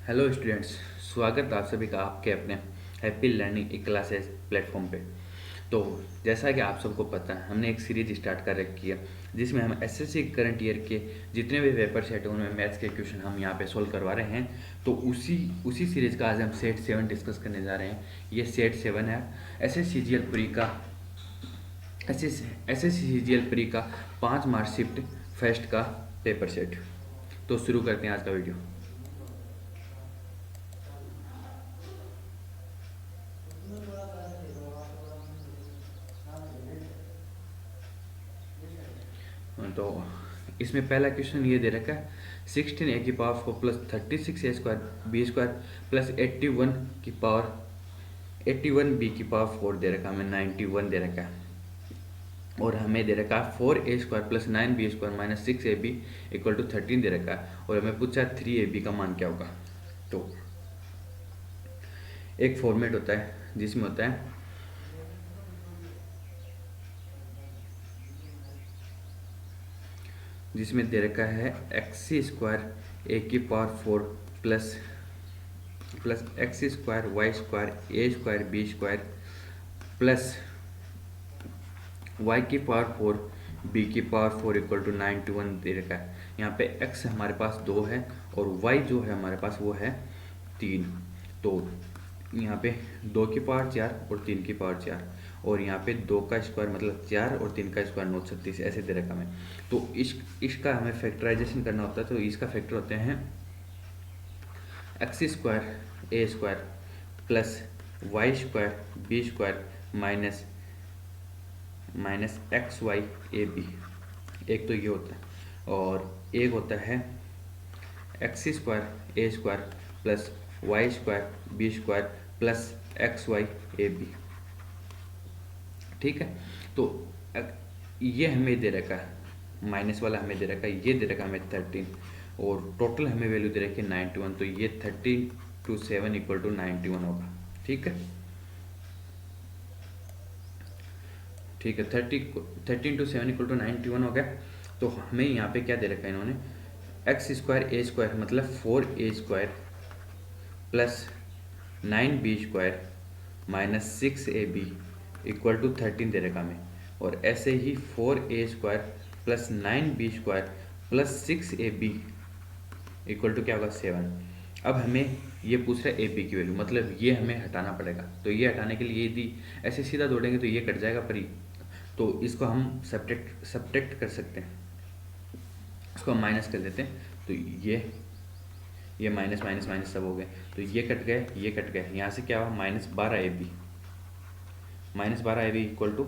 Hello students, स्वागत आप सभी का आपके अपने हैप्पी लर्निंग ई क्लासेस प्लेटफॉर्म पे। तो जैसा कि आप सबको पता है, हमने एक सीरीज स्टार्ट कर रखी है जिसमें हम एसएससी करंट ईयर के जितने भी पेपर सेट हैं उनमें मैथ्स के क्वेश्चन हम यहाँ पे सोल्व करवा रहे हैं। तो उसी उसी सीरीज का आज हम सेट 7 डिस्कस करने जा रहे हैं। ये सेट 7 है एसएससीजीएल प्री का एसएससीजीएल प्री का 5 मार्कशीट फर्स्ट का पेपर सेट। तो शुरू करते हैं आज का वीडियो। तो इसमें पहला क्वेश्चन ये दे रखा है 16 a⁴ plus 36 a² b² plus 81 b⁴ दे रखा है, हमें 91 दे रखा है। और हमें दे रखा है 4a² plus 9b² minus 6ab equal to 13 दे रखा है। और हमें पूछा 3ab का मान क्या होगा। तो एक फॉर्मेट होता है जिसमें होता है जिसमें दे रखा है x² plus x² y² a² b² plus y⁴ b⁴ equal to 91 दे रखा है। यहाँ पे x हमारे पास 2 है और y जो है हमारे पास वो है 3। तो यहाँ पे 2⁴ और 3⁴ और यहाँ पे 2 का स्क्वायर मतलब 4 और 3 का स्क्वायर 936 ऐसे दे रखा हमें। तो इसका हमें फैक्टराइजेशन करना होता है। तो इसका फैक्टर होते हैं x² a² plus y² b² minus xy ab। एक तो ये होता है और एक होता है x² a² plus y² b² plus xy ab। ठीक है। तो ये हमें दे रखा है, माइनस वाला हमें दे रखा है, ये दे रखा है हमें 13 और टोटल हमें वैल्यू दे रखी है 91। तो ये 13 to 7 इक्वल टू 91 होगा। ठीक है, ठीक है। 13 to 7 इक्वल टू 91 हो गया। तो हमें यहाँ पे क्या दे रखा है इन्होंने, x² a² मतलब 4a² plus 9b² minus 6ab equal to 13 दे रखा हमें। और ऐसे ही 4a² plus 9b² plus 6ab equal to क्या होगा 7। अब हमें ये पूछ रहा है ab की वैल्यू, मतलब ये हमें हटाना पड़ेगा। तो ये हटाने के लिए यदि ऐसे सीधा दौड़ेंगे तो ये कट जाएगा पर तो इसको हम सब्ट्रैक्ट कर सकते हैं, इसको हम माइनस कर देते हैं। तो ये माइनस माइनस माइनस सब हो गए। तो ये कट गए, ये कट गए। यहाँ से क्या हुआ -12ab इक्वल टू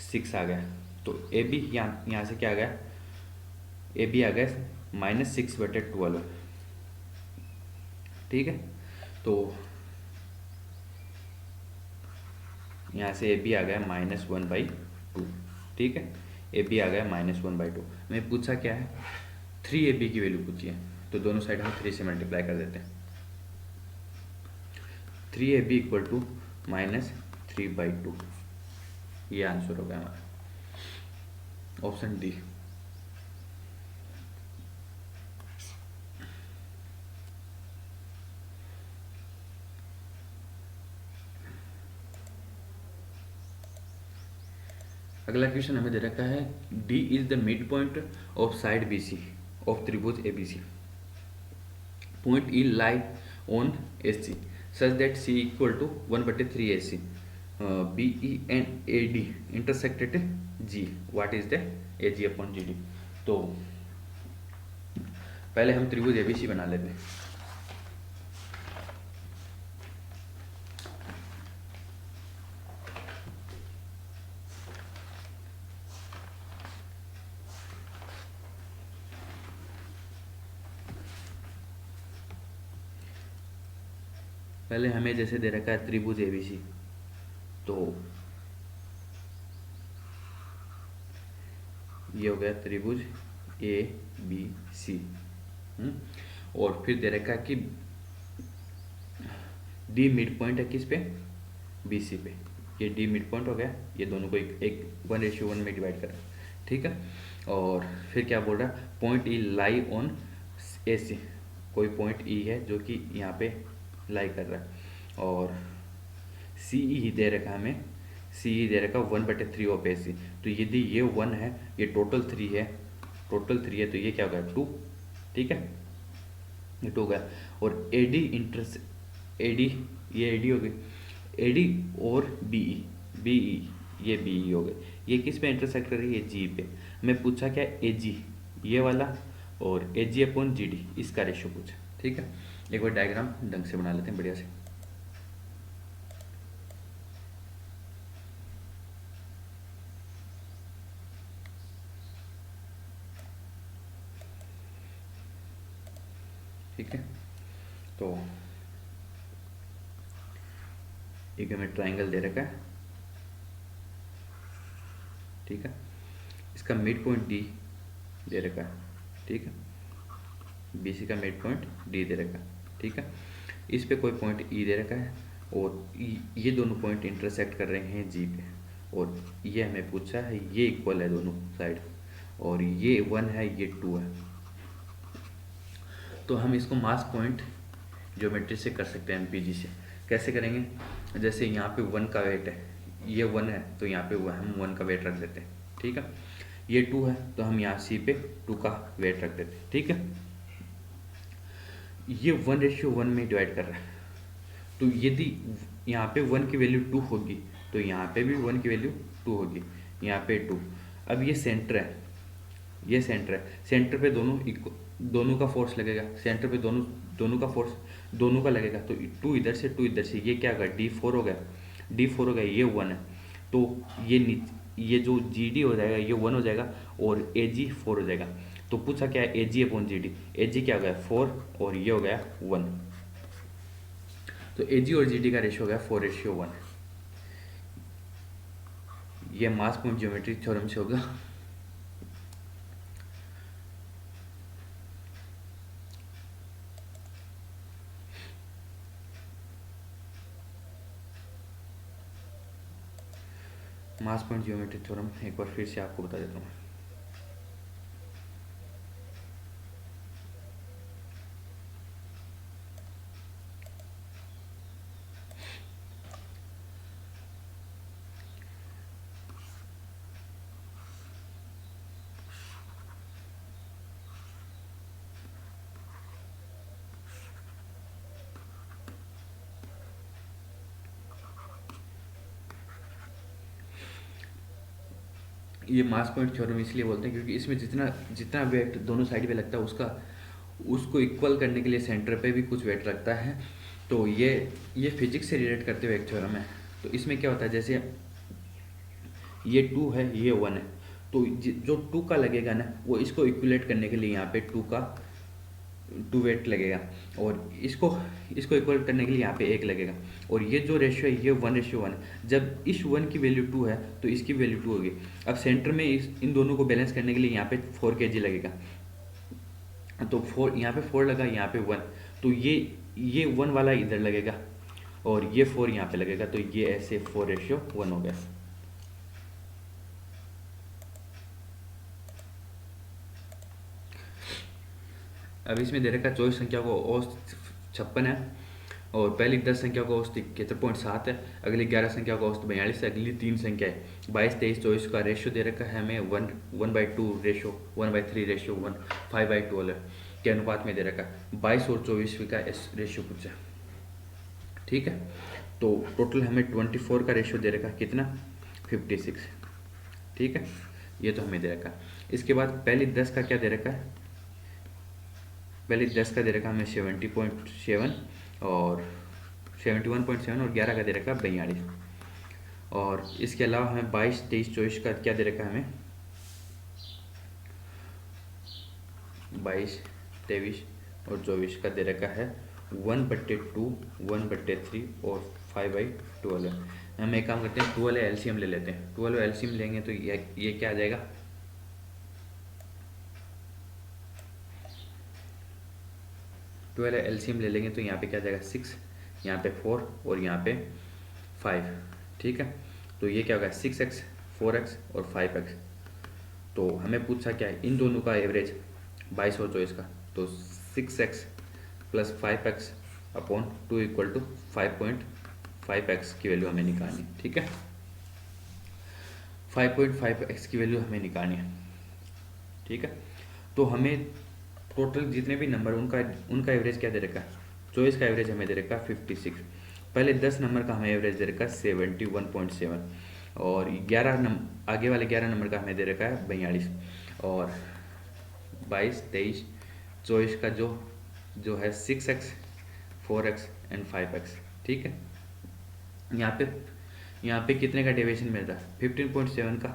6 आ गया। तो ए बी यहाँ से क्या आ गया, ए बी आ गया -6/12। ठीक है। तो यहाँ से ए बी आ गया -1/2। ठीक है, ए बी आ गया -1/2। मैं पूछा क्या है, 3ab की वैल्यू पूछी है। तो दोनों साइड हम 3 से मल्टीप्लाई कर देते हैं। 3ab इक्वल टू -3/2, ये आंसर हो गया हमारा, ऑप्शन डी। अगला क्वेश्चन हमें दे रखा है D is the midpoint of side B C of त्रिभुज A B C. Point E lie on A C such that C equal to 1/3 A C. B E and A D intersected G, what is the A G upon G D. तो पहले हम त्रिभुज A B सी बना लेते हैं। पहले हमें जैसे दे रखा है त्रिभुज ए बी सी, तो ये हो गया त्रिभुज ए बी सी। और फिर दे रखा है कि डी मिड पॉइंट है किस पे, बी सी पे। ये डी मिड पॉइंट हो गया, ये दोनों को एक 1:1 में डिवाइड करें। ठीक है। और फिर क्या बोल रहा है, point E lie on A सी। कोई पॉइंट ई है जो कि यहाँ पे लाई कर रहा है, और सी ई दे रखा है हमें, सी ई दे रखा 1/3 ऑफ ए सी। तो यदि ये 1 है, ये टोटल 3 है, टोटल 3 है, तो ये क्या होगा 2। ठीक है, ये 2 गया। और A D interest A D, ये ए डी हो गई, ए डी और बी ई, बी ई, ये बी ई हो गए। ये किस पे इंटरसेक्ट कर रही है, जी पे। मैं पूछा क्या, ए जी ये वाला और ए जी अपॉन जी डी, इसका रेशियो पूछा। ठीक है, एक बार डायग्राम ढंग से बना लेते हैं बढ़िया से। ठीक है, तो एक हमें ट्राइंगल दे रखा है। ठीक है, इसका मिड पॉइंट डी दे रखा है। ठीक है, बी सी का मिड पॉइंट डी दे रखा है। ठीक है, इस पे कोई पॉइंट ई दे रखा है, और ये दोनों पॉइंट इंटरसेक्ट कर रहे हैं जी पे, और ये हमें पूछा है ये इक्वल है दोनों साइड, और ये 1 है, ये 2 है। तो हम इसको मास पॉइंट ज्योमेट्री से कर सकते हैं, एमपीजी से। कैसे करेंगे, जैसे यहाँ पे 1 का वेट है, ये 1 है, तो यहाँ पे हम 1 का वेट रख देते हैं। ठीक है, ये 2 है, तो हम यहाँ सी पे 2 का वेट रख देते हैं। ठीक है, ये 1:1 में डिवाइड कर रहा है, तो यदि यहाँ पे 1 की वैल्यू 2 होगी, तो यहाँ पे भी 1 की वैल्यू 2 होगी, यहाँ पे 2। अब ये सेंटर है, ये सेंटर है, सेंटर पे दोनों का फोर्स लगेगा, सेंटर पे दोनों का फोर्स दोनों का लगेगा, तो 2 इधर से 2 इधर से, ये क्या होगा, D4 हो गया, D4 हो गया, ये 1 है, तो ये जो GD हो जाएगा, ये 1 हो जाएगा, और AG 4 हो जाएगा। तो पूछा क्या है, AG अपॉन GD, AG क्या हो गया 4, और ये हो गया 1। तो AG और GD का रेशियो हो गया 4:1। ये मास पॉइंट ज्योमेट्री थ्योरम से होगा। मास पॉइंट ज्योमेट्री थ्योरम एक बार फिर से आपको बता देता हूँ। ये मास पॉइंट थ्योरम इसलिए बोलते हैं क्योंकि इसमें जितना जितना वेट दोनों साइड पे लगता है, उसको इक्वल करने के लिए सेंटर पे भी कुछ वेट लगता है। तो ये फिजिक्स से रिलेट करते हुए एक थ्योरम है। तो इसमें क्या होता है, जैसे ये 2 है, ये 1 है, तो जो 2 का लगेगा ना, वो इसको इक्वलेट करने के लिए यहाँ पे 2 वेट लगेगा, और इसको इक्वल करने के लिए यहाँ पे 1 लगेगा, और ये जो रेशियो है, ये 1:1 है। जब इस 1 की वैल्यू 2 है, तो इसकी वैल्यू 2 होगी। अब सेंटर में इन दोनों को बैलेंस करने के लिए यहाँ पे 4 kg लगेगा, तो 4 यहाँ पे 4 लगा, यहाँ पे 1, तो ये 1 वाला इधर लगेगा, और ये 4 यहाँ पे लगेगा, तो ये ऐसे 4:1 हो गया। अब इसमें दे रखा 24 संख्या को औसत 56 है, और पहली 10 संख्या को औसत 71.7 है, अगली 11 संख्या को औसत 42 है, अगली 3 संख्या है 22, 23, 24 का रेशियो दे रखा है हमें 1:2 रेशियो, 1/3 रेशियो 1, 5/12 के अनुपात में दे रखा है। 22 और 24 का रेशियो पूछा। ठीक है, तो टोटल हमें 24 का रेशियो दे रखा है, कितना 56। ठीक है, ये तो हमें दे रखा है। इसके बाद पहली 10 का क्या दे रखा है, पहले 10 का दे रखा हमें 70.7 और 71.7, और 11 का दे रखा 42, और इसके अलावा हमें 22, 23, 24 का क्या दे रखा है, हमें 22, 23 और 24 का दे रखा है 1/2, 1/3 और 5/12 है। हम एक काम करते हैं, 12 एलसीएम ले लेते हैं। 12 एलसीएम लेंगे तो ये क्या आ जाएगा, 12 एलसीएम ले लेंगे तो यहाँ पे क्या आ जाएगा 6, यहाँ पे 4 और यहाँ पे 5। ठीक है, तो ये क्या होगा 6x, 4x और 5x। तो हमें पूछा क्या है, इन दोनों का एवरेज 22 और 24 का, तो 6x plus 5x upon 2 equal to 5.5x की वैल्यू हमें निकालनी है। ठीक है, 5.5x की वैल्यू हमें निकालनी है। ठीक है, तो हमें टोटल जितने भी नंबर उनका एवरेज क्या दे रखा है, 24 का एवरेज हमें दे रखा है 56। पहले 10 नंबर का हमें एवरेज दे रखा है 71.7 और 11 आगे वाले 11 नंबर का हमें दे रखा है 42 और 22, 23, 24 का जो है 6x, 4x एंड 5x। ठीक है, यहाँ पे कितने का डेविएशन मिल रहा है 15.7 का।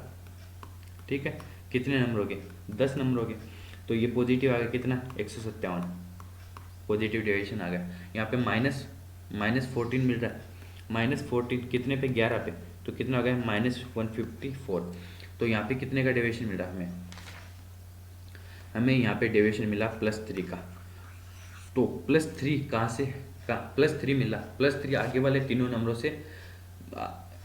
ठीक है, कितने नंबर हो गए 10 नंबर हो गए, तो ये पॉजिटिव आ गया कितना 157, पॉजिटिव डेविएशन आ गया। यहाँ पे -14 मिल रहा है, -14 कितने पे 11 पे, तो कितना हो गया -154। तो यहाँ पे कितने का डेविएशन मिल रहा है हमें यहाँ पे डेविएशन मिला +3 का। तो +3 कहाँ से +3 मिला, +3 आगे वाले तीनों नंबरों से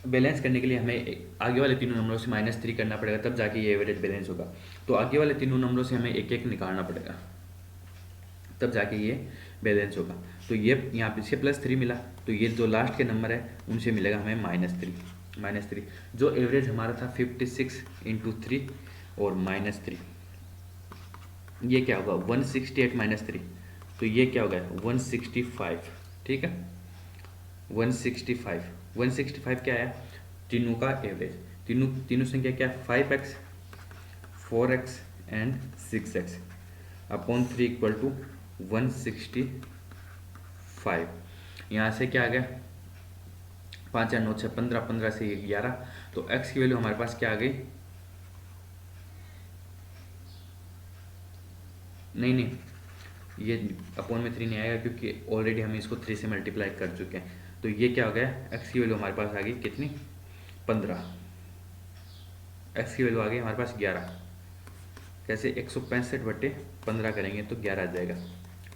बैलेंस करने के लिए हमें आगे वाले तीनों नंबरों से -3 करना पड़ेगा, तब जाके ये एवरेज बैलेंस होगा। तो आगे वाले तीनों नंबरों से हमें एक एक निकालना पड़ेगा, तब जाके ये बैलेंस होगा। तो ये यहाँ पे से +3 मिला, तो ये जो लास्ट के नंबर है उनसे मिलेगा हमें -3। जो एवरेज हमारा था 56 × 3 और -3, ये क्या होगा 168 -3, तो ये क्या होगा 165। ठीक है, 165 क्या है तीनों का एवरेज, तीनों संख्या क्या है 5x, 4x and 6x upon 3 equal to 165। यहाँ से क्या आ गया 5 और 9 से 15, 15 से 11, तो x की वैल्यू हमारे पास क्या आ गई, नहीं ये अपॉन में 3 नहीं आएगा क्योंकि ऑलरेडी हम इसको 3 से मल्टीप्लाई कर चुके हैं। तो ये क्या हो गया x की वैल्यू हमारे पास आ गई कितनी 15, x की वैल्यू आ गई हमारे पास 11। कैसे 165/15 करेंगे तो 11 आ जाएगा।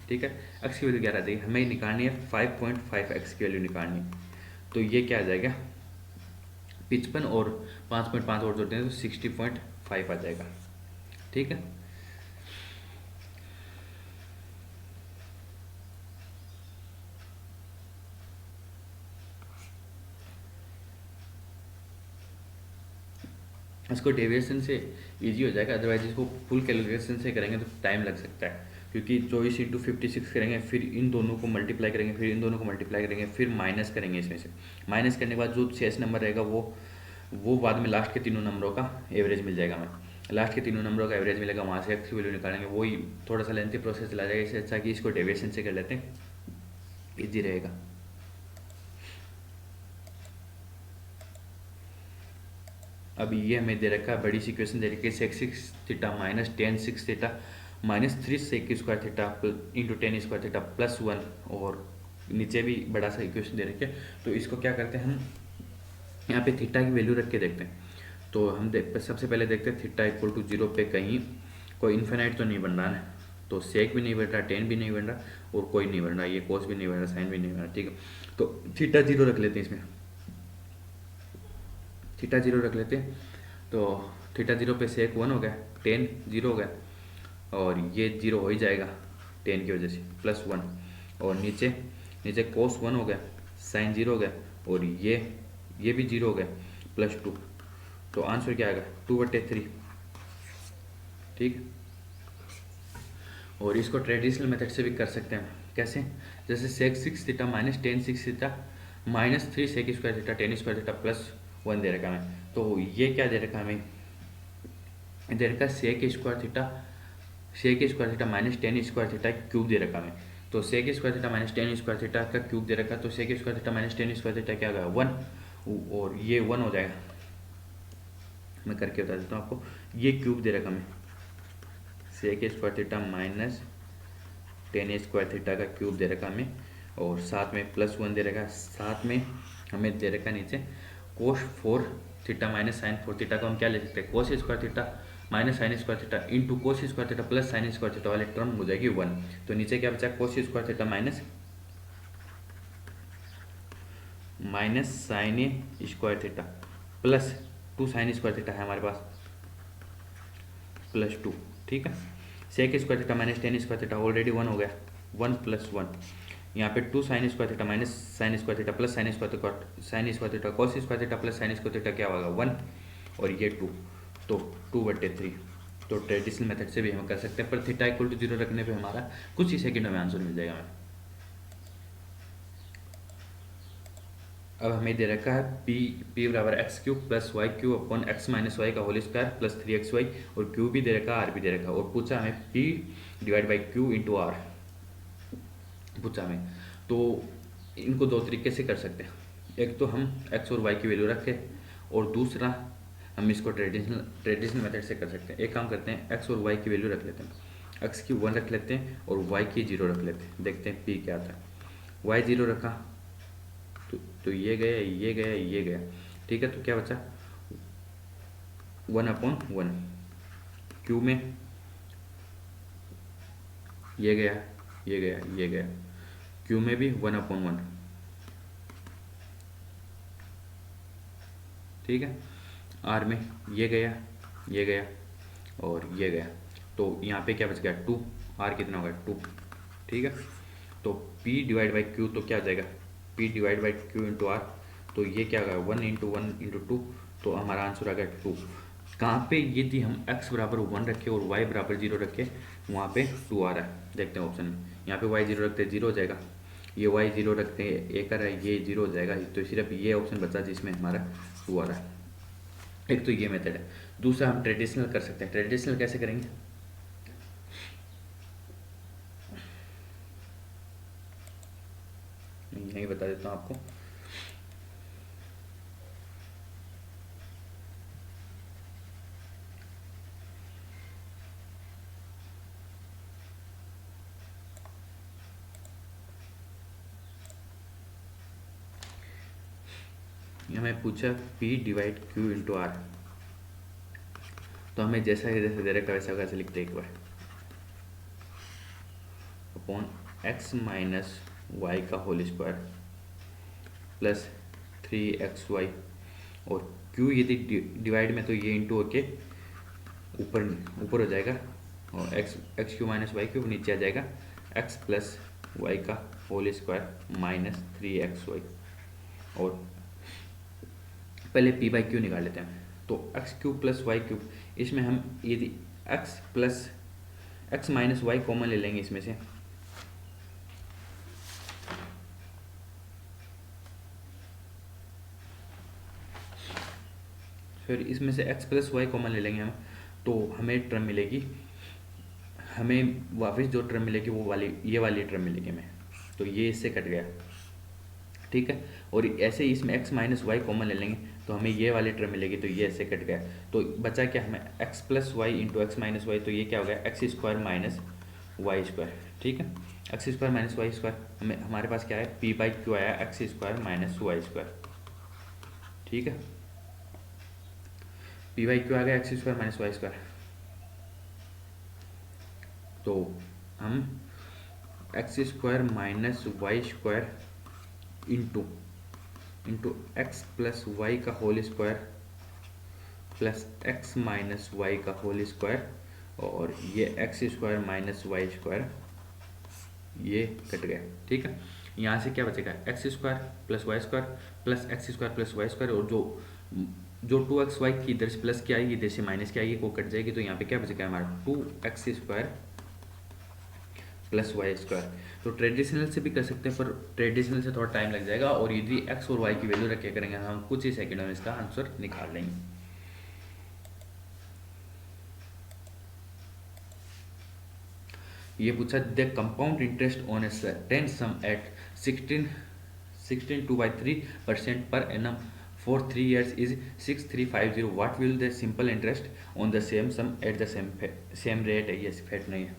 ठीक है, x की वैल्यू 11 आ जाएगी, हमें निकालनी है 5.5x की वैल्यू निकालनी है। तो ये क्या आ जाएगा 55 और 5.5 और जोड़ते हैं तो 60.5 आ जाएगा। ठीक है, इसको डेविएशन से इजी हो जाएगा, अदरवाइज इसको फुल कैलकुलेशन से करेंगे तो टाइम लग सकता है, क्योंकि 24 × 56 करेंगे, फिर इन दोनों को मल्टीप्लाई करेंगे, फिर इन दोनों को मल्टीप्लाई करेंगे, फिर माइनस करेंगे। इसमें से माइनस करने के बाद जो शेष नंबर रहेगा वो बाद में लास्ट के तीनों नंबरों का एवरेज मिल जाएगा। हमें लास्ट के तीनों नंबरों का एवरेज मिलेगा, वहाँ से एक्स की वैल्यू निकालेंगे, वही थोड़ा सा लेंथी प्रोसेस चला जाएगा। इससे अच्छा कि इसको डेविएशन से कर लेते हैं, ईजी रहेगा। अब ये हमें दे रखा है बड़ी सी इक्वेशन दे रखी है sec 6 theta minus tan 6 theta minus 3 sec square theta into tan square theta +1, और नीचे भी बड़ा सा इक्वेशन दे रखी है। तो इसको क्या करते हैं हम यहाँ पे थीटा की वैल्यू रख के देखते हैं। तो हम सबसे पहले देखते हैं थीटा इक्वल टू 0 पे कहीं कोई इन्फिनाइट तो नहीं बन रहा है, तो सेक भी नहीं बन रहा, tan भी नहीं बन रहा और कोई नहीं बन रहा, ये कोस भी नहीं बन रहा, साइन भी नहीं बन रहा। ठीक है, तो थीटा 0 रख लेते हैं, इसमें थीटा 0 रख लेते हैं। तो थीटा 0 पे सेक 1 हो गया, tan 0 हो गया और ये 0 हो ही जाएगा tan की वजह से +1, और नीचे cos 1 हो गया, sin 0 हो गया और ये भी 0 हो गया +2। तो आंसर क्या आएगा 2/3। ठीक, और इसको ट्रेडिशनल मेथड से भी कर सकते हैं। कैसे, जैसे sec 6 theta minus tan 6 theta minus 3 sec square theta tan square theta +1 दे रखा हमें। तो ये क्या दे रखा हमें, दे रखा sec square theta minus tan square theta cube दे रखा हमें। तो sec square theta minus tan square theta का क्यूब दे रखा, तो sec square theta minus tan square theta क्या होगा 1, और ये 1 हो जाएगा। मैं करके बता देता हूँ आपको, ये क्यूब दे रखा हमें sec square theta minus tan square theta का क्यूब दे रखा हमें, और साथ में +1 दे रखा, साथ में हमें दे रखा नीचे cos 4 theta minus sine 4 theta को हम क्या ले सकते हैं cos square theta minus sine square theta into cos square theta plus sine square theta वाले टर्म हो जाएगी 1। तो नीचे क्या बचा cos square theta minus sine square theta plus 2 sine square theta है हमारे पास +2। ठीक है, sec square theta minus tan square theta already 1 हो गया, 1 + 1, यहाँ पे 2 sin square theta minus sine square theta plus sine square theta sine square theta cos square theta plus sine square theta क्या होगा 1, और ये 2, तो 2/3। तो ट्रेडिशनल मेथड से भी हम कर सकते हैं, पर थीटा इक्वल टू 0 रखने पे हमारा कुछ ही सेकंडों में आंसर मिल जाएगा हमें। अब हमें दे रखा है p बराबर x³ + y³ upon x - y का होल स्क्वायर प्लस 3xy, और q भी दे रखा है, r भी दे रखा है, और पूछा हमें p/q × r पूछा हमें। तो इनको दो तरीके से कर सकते हैं, एक तो हम x और y की वैल्यू रखें, और दूसरा हम इसको ट्रेडिशनल मेथड से कर सकते हैं। एक काम करते हैं, x और y की वैल्यू रख लेते हैं, x की 1 रख लेते हैं और y की 0 रख लेते हैं, देखते हैं p क्या आता है। y 0 रखा तो ये गया, ये गया, ये गया, ठीक है। तो क्या बचा 1/1, q में ये गया, ये गया, ये गया, q में भी 1/1, ठीक है। r में ये गया, ये गया और ये गया, तो यहाँ पे क्या बच गया 2, r कितना होगा 2, ठीक है। तो p/q तो क्या हो जाएगा p/q × r, तो ये क्या होगा 1 × 1 × 2, तो हमारा आंसर आ गया 2। कहाँ पे यदि हम x बराबर 1 रखें और y बराबर 0 रखें, वहाँ पे 2 आ रहा है, देखते हैं ऑप्शन में। यहाँ पे y 0 रखते हैं 0 हो जाएगा, ये y 0 रखते हैं 1 आ रहा है, ये 0 हो जाएगा, तो सिर्फ ये ऑप्शन बचा जिसमें हमारा 2 आ रहा है। एक तो ये मेथड है। दूसरा हम ट्रेडिशनल कर सकते हैं। ट्रेडिशनल कैसे करेंगे, यही बता देता हूँ आपको। हमें पूछा p/q × r, तो हमें जैसा दे रखा वैसा कैसे लिखते हैं एक बार, अपॉन x - y का होल स्क्वायर प्लस 3xy, और q यदि डिवाइड में तो ये इंटू होके ऊपर ऊपर हो जाएगा, और x³ - y³ नीचे आ जाएगा, x + y का होल स्क्वायर माइनस 3xy, और पहले p/q निकाल लेते हैं। तो x³ + y³, इसमें हम यदि x - y कॉमन ले लेंगे इसमें से, फिर इसमें से x + y कॉमन ले लेंगे हम, तो हमें टर्म मिलेगी, हमें वापस जो टर्म मिलेगी वो वाली, ये वाली टर्म मिलेगी हमें, तो ये इससे कट गया, ठीक है। और ऐसे ही इसमें x - y कॉमन ले लेंगे तो हमें ये वाली टर्म मिलेगी, तो ये ऐसे कट गया, तो बचा क्या हमें x + y × x - y, तो ये क्या हो गया x² - y², ठीक है। x² - y², हमें हमारे पास क्या है p/q आया x² - y², ठीक है। p/q आ गया x² - y², तो हम x² - y² into x + y का whole square plus x - y का होल स्क्वायर, और ये x² - y², ये कट गया, ठीक है। यहाँ से क्या बचेगा x² + y² plus x² + y², और जो 2xy की इधर से प्लस की आएगी, इधर से माइनस की आएगी, वो कट जाएगी, तो यहाँ पे क्या बचेगा हमारा 2x² + y²। तो ट्रेडिशनल से भी कर सकते हैं, पर ट्रेडिशनल से थोड़ा टाइम लग जाएगा, और यदि x और y की वैल्यू रखे करेंगे हम कुछ ही सेकंड में इसका आंसर निकाल लेंगे। ये पूछा the compound interest on a certain sum at 16.2/3% per annum for 3 years is 6350. What will the simple interest on the same sum at the same rate है, ये फैट नहीं है,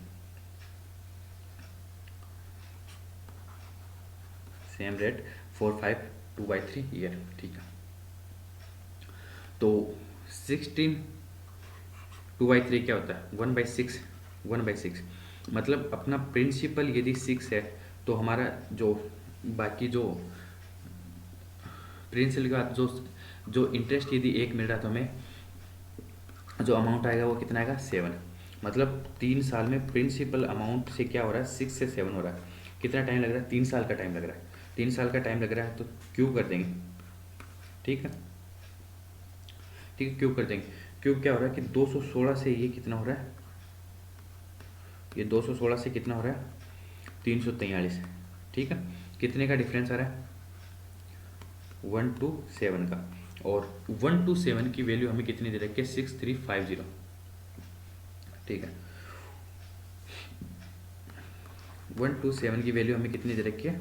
सेम रेट 452/3 ईयर, ठीक है। तो 16/2/3 क्या होता है 1/6, 1/6, मतलब अपना प्रिंसिपल यदि 6 है, तो हमारा जो बाकी जो प्रिंसिपल का जो इंटरेस्ट यदि 1 मिल रहा, तो हमें जो अमाउंट आएगा वो कितना आएगा 7, मतलब 3 साल में प्रिंसिपल अमाउंट से क्या हो रहा है, 6 से 7 हो रहा है। कितना टाइम लग रहा है, 3 साल का टाइम लग रहा है। 3 साल का टाइम लग रहा है तो क्यूब कर देंगे। ठीक है, ठीक है, क्यूब कर देंगे। क्यूब क्या हो रहा है कि 216 से ये कितना हो रहा है, ये 216 से कितना हो रहा है, 343। ठीक है, कितने का डिफरेंस आ रहा है, 1 to 7 का। और 1 to 7 की वैल्यू हमें कितनी दे रखी है, 6350। ठीक है, 1 to 7 की वैल्यू हमें कितनी दे रखी है,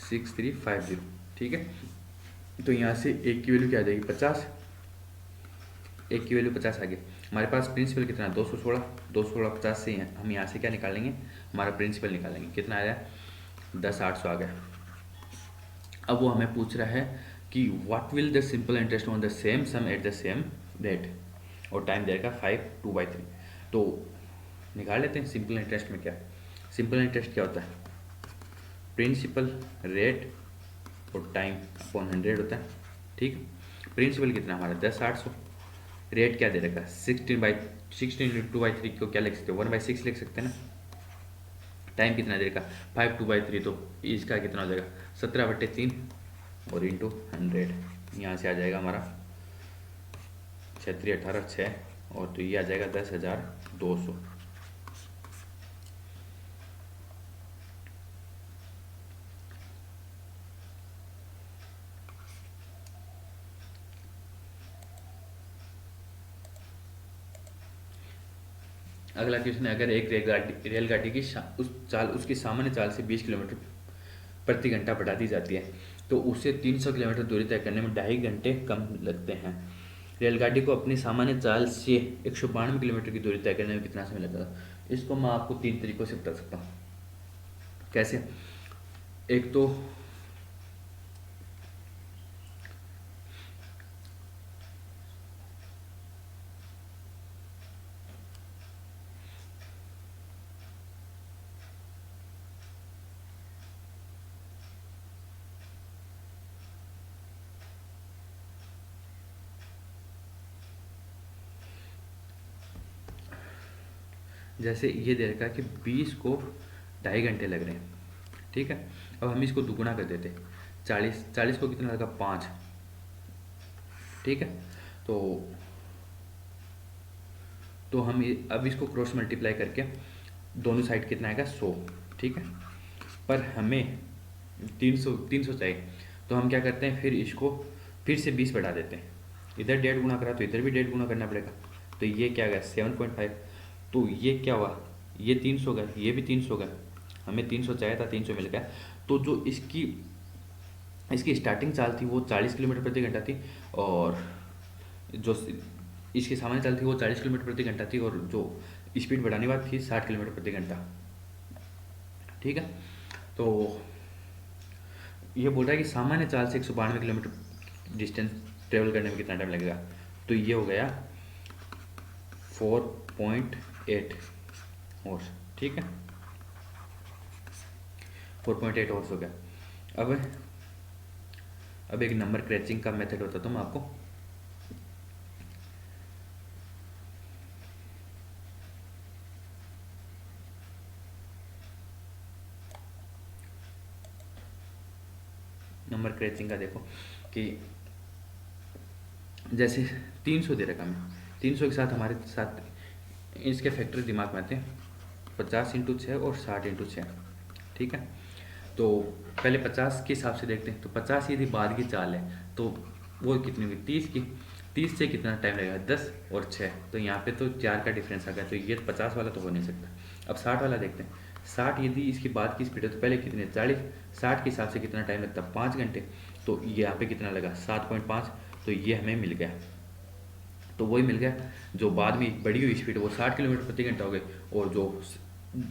6350। ठीक है, तो यहाँ से एक की वैल्यू क्या आ जाएगी, 50। एक की वैल्यू 50 आ गई। हमारे पास प्रिंसिपल कितना है, 216। 216 50 से हम यहाँ से क्या निकालेंगे, हमारा प्रिंसिपल निकालेंगे। कितना आया, 10,800 आ गया। अब वो हमें पूछ रहा है कि what will the simple interest on the same sum at the same rate, और टाइम देगा 5/2/3। तो निकाल लेते हैं सिंपल इंटरेस्ट में क्या। सिंपल इंटरेस्ट क्या होता है, प्रिंसिपल रेट और टाइम अपॉन 100 होता है। ठीक, प्रिंसिपल कितना हमारा 10,800, रेट क्या दे रखा है 16/3 को क्या लिख सकते हो, 1/6 लिख सकते हैं ना। टाइम कितना दे रखा 5/2/3, तो इसका कितना हो जाएगा 17/3 और इंटू 100। यहाँ से आ जाएगा हमारा 6×3=18 और तो ये आ जाएगा 10,200। अगला क्वेश्चन है, अगर एक रेलगाड़ी की उसकी सामान्य चाल से 20 किलोमीटर प्रति घंटा बढ़ा दी जाती है तो उसे 300 किलोमीटर दूरी तय करने में 2.5 घंटे कम लगते हैं। रेलगाड़ी को अपनी सामान्य चाल से 192 किलोमीटर की दूरी तय करने में कितना समय लगता है। इसको मैं आपको 3 तरीकों से बता सकता हूँ। कैसे, एक तो जैसे ये दे रखा है कि 20 को 2.5 घंटे लग रहे हैं। ठीक है, अब हम इसको दुगुना कर देते हैं, 40 को कितना लगा 5। ठीक है, तो हम अब इसको क्रॉस मल्टीप्लाई करके दोनों साइड कितना आएगा 100। ठीक है, पर हमें 300 चाहिए, तो हम क्या करते हैं, फिर इसको फिर से 20 बढ़ा देते हैं। इधर 1.5 गुना करा तो इधर भी 1.5 गुना करना पड़ेगा। तो ये क्या गया 7.5। तो ये क्या हुआ, ये 300 का, ये भी 300 का। हमें 300 चाहिए था, 300 मिल गया। तो जो इसकी स्टार्टिंग चाल थी वो 40 किलोमीटर प्रति घंटा थी, और जो इसकी सामान्य चाल थी वो 40 किलोमीटर प्रति घंटा थी, और जो स्पीड बढ़ाने के बाद थी 60 किलोमीटर प्रति घंटा। ठीक है, तो ये बोल रहा है कि सामान्य चाल से 192 किलोमीटर डिस्टेंस ट्रेवल करने में कितना टाइम लगेगा। तो ये हो गया 4.8 हॉर्स। ठीक है, 4.8 हॉर्स हो गया। अब एक नंबर क्रैचिंग का मेथड बताता हूँ मैं आपको। नंबर क्रैचिंग का देखो कि जैसे 300 दे रखा हमें, 300 के साथ हमारे साथ इसके फैक्टर दिमाग में आते हैं, 50×6 और 60×6। ठीक है, तो पहले 50 के हिसाब से देखते हैं। तो 50 यदि बाद की चाल है तो वो कितनी हुई 30 की। 30 से कितना टाइम लगेगा 10 और 6, तो यहाँ पे तो 4 का डिफरेंस आ गया। तो ये 50 वाला तो हो नहीं सकता। अब 60 वाला देखते हैं। 60 यदि इसकी बाद की स्पीड है तो पहले कितनी है 40। 60 के हिसाब से कितना टाइम लगता है 5 घंटे। तो यहाँ पे कितना लगा 7.5। तो ये हमें मिल गया। तो वही मिल गया, जो बाद में बढ़ी हुई स्पीड वो 60 किलोमीटर प्रति घंटा हो गई, और जो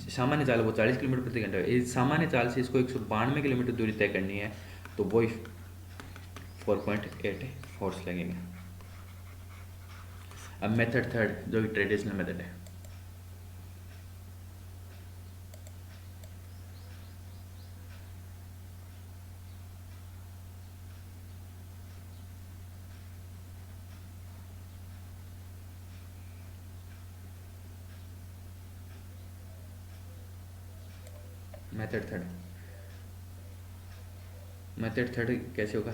सामान्य चाल है वो 40 किलोमीटर प्रति घंटा है। इस सामान्य चाल से इसको 192 किलोमीटर दूरी तय करनी है, तो वही 4.8 हॉर्स लगेंगे। अब मेथड थर्ड, जो कि ट्रेडिशनल मेथड है। मेथड थर्ड कैसे होगा?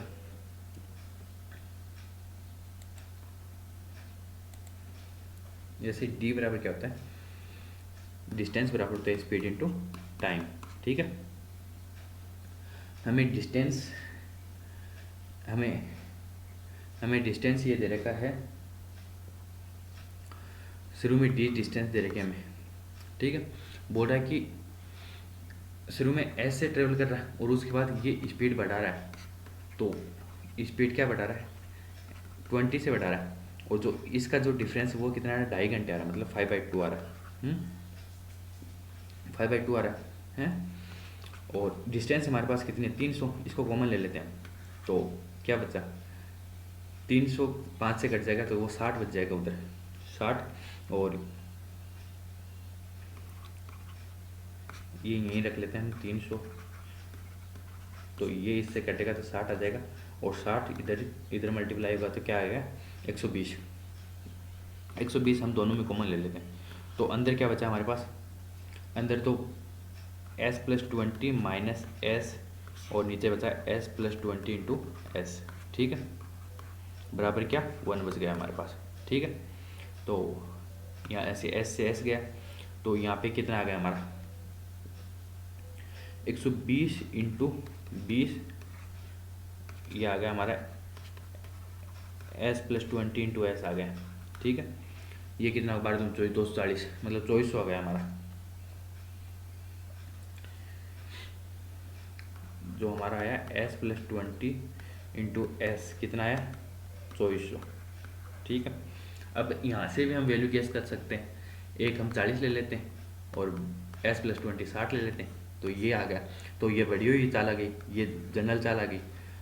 जैसे डी बराबर क्या होता है, डिस्टेंस बराबर होता है स्पीड इनटू टाइम। ठीक है, हमें डिस्टेंस ये दे रखा है, शुरू में डी डिस्टेंस दे रखे हमें। ठीक है, बोल रहा है कि शुरू में एस से ट्रेवल कर रहा है और उसके बाद ये स्पीड बढ़ा रहा है, तो स्पीड क्या बढ़ा रहा है, 20 से बढ़ा रहा है, और जो इसका जो डिफरेंस है वो कितना है, 2.5 घंटे आ रहा है, मतलब 5/2 आ रहा है। 5/2 आ रहा है। और डिस्टेंस हमारे पास कितनी है, 300, इसको कॉमन ले लेते हैं, तो क्या बचा, 300 5 से कट जाएगा तो वो 60 बच जाएगा उधर, 60, और ये यहीं रख लेते हैं हम 300, तो ये इससे कटेगा तो 60 आ जाएगा, और 60 इधर मल्टीप्लाई होगा तो क्या आएगा, 120। 120 हम दोनों में कॉमन ले लेते हैं, तो अंदर क्या बचा हमारे पास, अंदर तो s+20 माइनस एस, और नीचे बचा s+20 इंटू एस। ठीक है, बराबर क्या, 1 बच गया हमारे पास। ठीक है, तो यहाँ ऐसे s से s गया, तो यहाँ पे कितना आ गया हमारा, 120 इंटू 20, ये आ गया हमारा s+20 इंटू एस आ गया। ठीक है, ये कितना बार तुम 240, मतलब 2400 आ गया हमारा, जो हमारा आया s+20 इंटू एस, कितना आया, 2400। ठीक है, अब यहाँ से भी हम वैल्यू गेस कर सकते हैं, एक हम 40 ले लेते हैं और s+20 60 ले लेते हैं, तो ये आ गया, तो ये बढ़ी हुई चाल आ गई, ये जनरल चाल आ गई,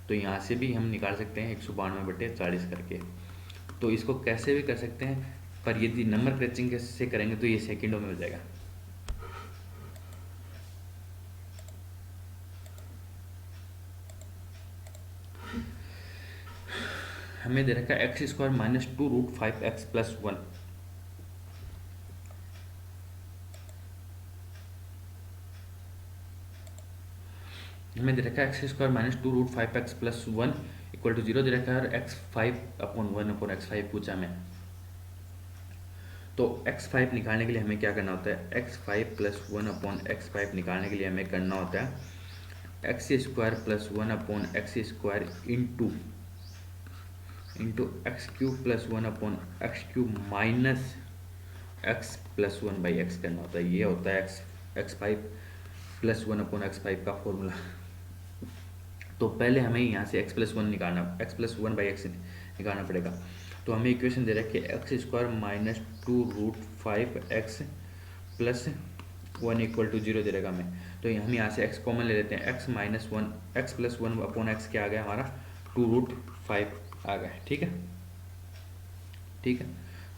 तो यहाँ से भी हम निकाल सकते हैं 192/40 करके। तो इसको कैसे भी कर सकते हैं, पर यदि नंबर क्रचिंग से करेंगे तो ये सेकंडों में हो जाएगा। हमें दे रखा है x² माइनस 2√5x प्लस 1। हमें दे रखा है x² minus 2√5x plus 1 equal to 0 दे रखा है, और x5/1/x5 पूछा हमें। तो x5 निकालने के लिए हमें क्या करना होता है, x5 + 1/x5 निकालने के लिए हमें करना होता है x² + 1/x² into x³ + 1/x³ minus x + 1/x करना होता है। ये होता है x5 + 1/x5 का फॉर्मूला। तो पहले हमें यहाँ से x + 1 निकालना, x + 1/x निकालना पड़ेगा। तो हमें इक्वेशन दे रखी है x² minus 2√5x plus 1 equal to 0 दे रखा हमें। तो हम यहाँ से x कॉमन ले लेते हैं, x + 1/x क्या आ गया हमारा, 2√5 आ गया। ठीक है,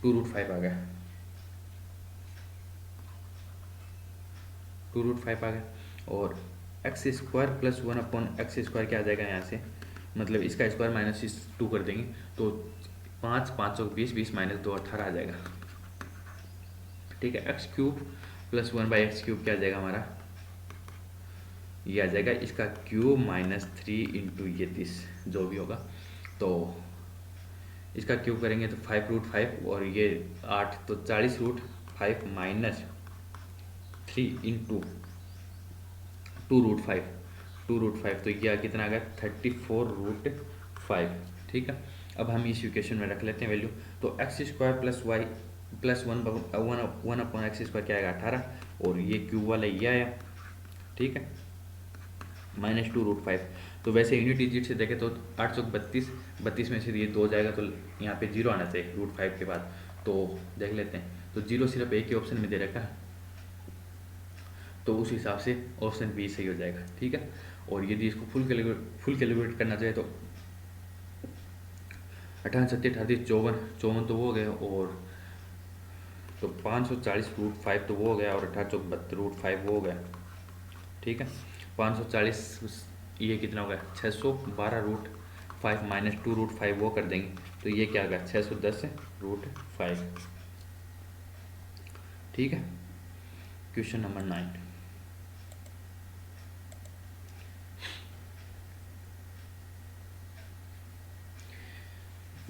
2√5 आ गया, 2√5 आ गया, और x² + 1/x² क्या आ जाएगा यहाँ से, मतलब इसका स्क्वायर माइनस 2 कर देंगे तो 5 5 20 20 माइनस 2 18 आ जाएगा। ठीक है, x³ + 1/x³ क्या आ जाएगा हमारा, ये आ जाएगा इसका क्यूब माइनस 3 इंटू ये 30 जो भी होगा, तो इसका क्यूब करेंगे तो 5√5 और ये 8, तो 40√5 माइनस 3 इंटू 2√5 तो यह कितना आ गया, 34√5। ठीक है, अब हम इस इक्वेशन में रख लेते हैं वैल्यू, तो x² + y + 1/x² क्या आएगा, 18, और ये क्यूब वाला ये आया। ठीक है, माइनस 2√5, तो वैसे यूनिट डिजिट से देखें तो 8 चौक 32, 32 में से ये 2 जाएगा तो यहाँ पे 0 आना चाहिए √5 के बाद, तो देख लेते हैं। तो 0 सिर्फ एक ही ऑप्शन में दे रखा है, तो उस हिसाब से ऑप्शन बी सही हो जाएगा। ठीक है, और यदि इसको फुल कैलकुलेट करना चाहे तो 18 7 38 54 तो वो हो गया, और तो 540√5 तो वो हो गया, और 18 चौक 32√5 वो हो गया। ठीक है, 540 ये कितना होगा, 612√5 माइनस 2√5 वो कर देंगे, तो ये क्या होगा, 610√5। ठीक है, question number 9।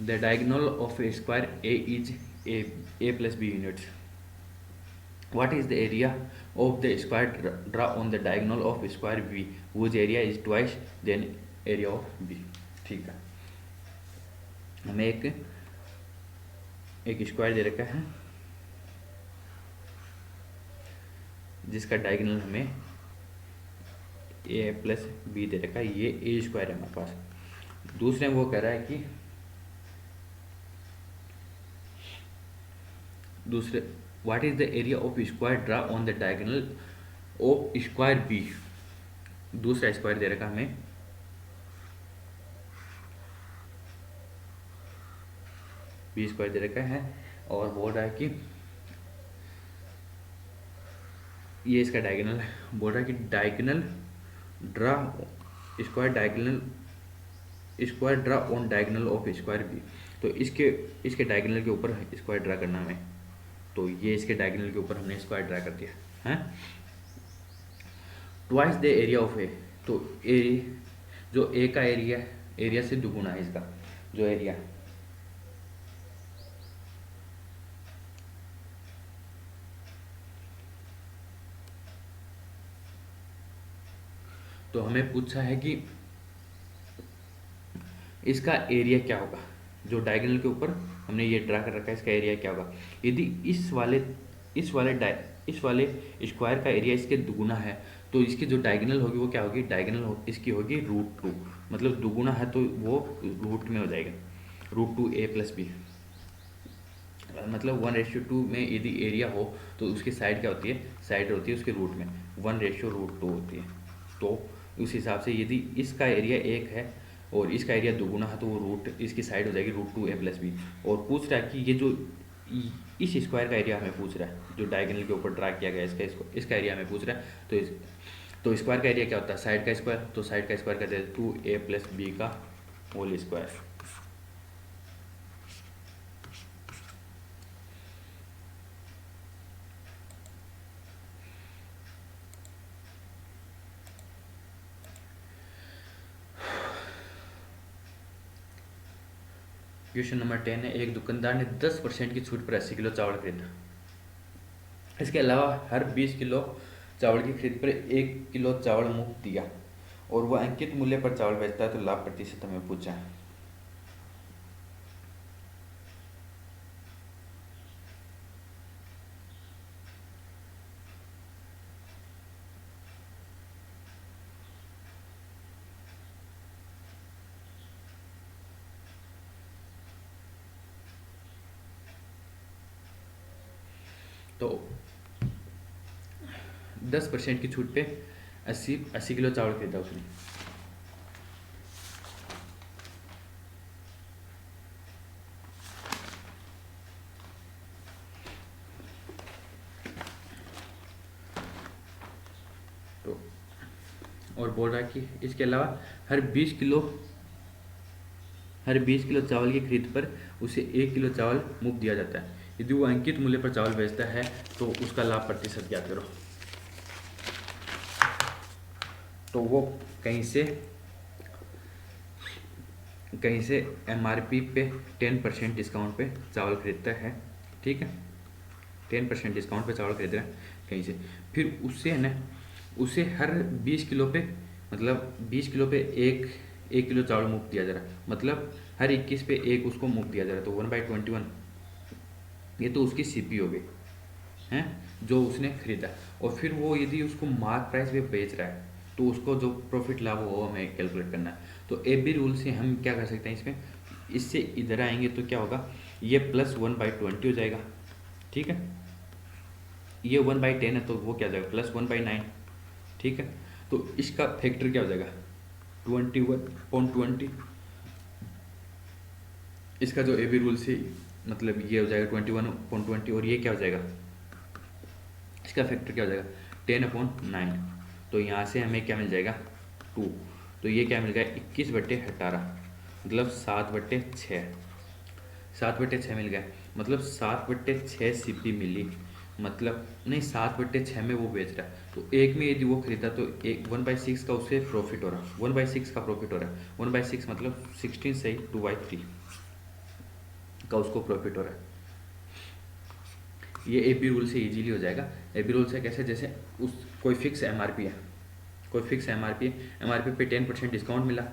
The diagonal of a square A is A plus B units. What is the area of the square draw on the diagonal of square B whose area is twice than area of B. ठीक है, हमें एक square दे रखा है जिसका diagonal हमें ए plus B दे रखा है. ये ए स्क्वायर है हमारे पास. दूसरे वो कह रहा है कि दूसरे what is the area of square draw on the diagonal of square B. दूसरा स्क्वायर दे रखा हमें बी स्क्वायर दे रखा है और बोल रहा है कि ये इसका डायगोनल है. बोल रहा है कि diagonal draw square draw on diagonal of square B. तो इसके डायगोनल के ऊपर स्क्वायर ड्रा करना हमें. तो ये इसके डायगोनल के ऊपर हमने स्क्वायर ड्रा कर दिया है. ट्वाइस द एरिया ऑफ ए. तो ए जो ए का एरिया से दुगुना है इसका जो एरिया. तो हमें पूछा है कि इसका एरिया क्या होगा. जो डायगोनल के ऊपर हमने ये ड्रा कर रखा है इसका एरिया क्या होगा. यदि इस वाले स्क्वायर का एरिया इसके दुगुना है तो इसकी जो डायगोनल होगी वो क्या होगी. इसकी होगी √2. मतलब दुगुना है तो वो रूट में हो जाएगा. √2 a प्लस बी. मतलब 1:2 में यदि एरिया हो तो उसकी साइड क्या होती है. साइड होती है उसके रूट में 1:√2 होती है. तो उस हिसाब से यदि इसका एरिया 1 है और इसका एरिया दुगुना है तो वो रूट इसकी साइड हो जाएगी √2 a प्लस बी. और पूछ रहा है कि ये जो इस स्क्वायर का एरिया हमें पूछ रहा है जो डायगोनल के ऊपर ड्रा किया गया इसका एरिया हमें पूछ रहा है. तो स्क्वायर का एरिया क्या होता है. साइड का स्क्वायर. तो साइड का स्क्वायर कहते हैं 2a प्लस बी का होल स्क्वायर. क्वेश्चन नंबर 10 है. एक दुकानदार ने 10% की छूट पर 80 किलो चावल खरीदा. इसके अलावा हर 20 किलो चावल की खरीद पर 1 किलो चावल मुफ्त दिया और वह अंकित मूल्य पर चावल बेचता है. तो लाभ प्रतिशत हमें पूछा है. तो 10% की छूट पे 80 किलो चावल खरीदा उसने. तो और बोल रहा है कि इसके अलावा हर 20 किलो चावल की खरीद पर उसे 1 किलो चावल मुफ्त दिया जाता है. यदि वो अंकित मूल्य पर चावल बेचता है तो उसका लाभ प्रतिशत ज्ञात करो. तो वो कहीं से MRP पे 10% डिस्काउंट पे चावल खरीदता है. ठीक है, 10% डिस्काउंट पे चावल खरीद रहा है कहीं से. फिर उससे है ना उसे हर 20 किलो पे मतलब 20 किलो पे एक किलो चावल मुफ्त दिया जा रहा है. मतलब हर 21 पे एक उसको मुफ्त दिया जा रहा है. तो 1/21 ये तो उसकी CP हो गई हैं जो उसने खरीदा. और फिर वो यदि उसको मार्क प्राइस पे बेच रहा है तो उसको जो प्रॉफिट लाभ हो वो हमें कैलकुलेट करना है. तो AB रूल से हम क्या कर सकते हैं इसमें. इससे इधर आएंगे तो क्या होगा. ये प्लस 1/20 हो जाएगा. ठीक है, ये 1/10 है तो वो क्या हो जाएगा प्लस 1/9. ठीक है, तो इसका फैक्टर क्या हो जाएगा 21/20. इसका जो AB रूल से मतलब ये हो जाएगा 21/20 और ये क्या हो जाएगा इसका फैक्टर क्या हो जाएगा 10/9. तो यहाँ से हमें क्या मिल जाएगा 2. तो ये क्या मिल गया 21/18 मतलब 7/6. 7/6 मिल गया. मतलब 7/6 CP मिली. मतलब नहीं 7/6 में वो बेच रहा है. तो एक में यदि वो खरीदा तो 1/6 का उससे प्रॉफिट हो रहा है. 1/6 का प्रॉफिट हो रहा है. 1/6 मतलब 16 सही 2/3. का उसको प्रॉफिट हो रहा है। ये एपी रूल से इजीली हो जाएगा। एपी रूल से कैसे, जैसे उस कोई फिक्स एमआरपी है, कोई फिक्स एमआरपी है, एमआरपी पे 10% डिस्काउंट मिला,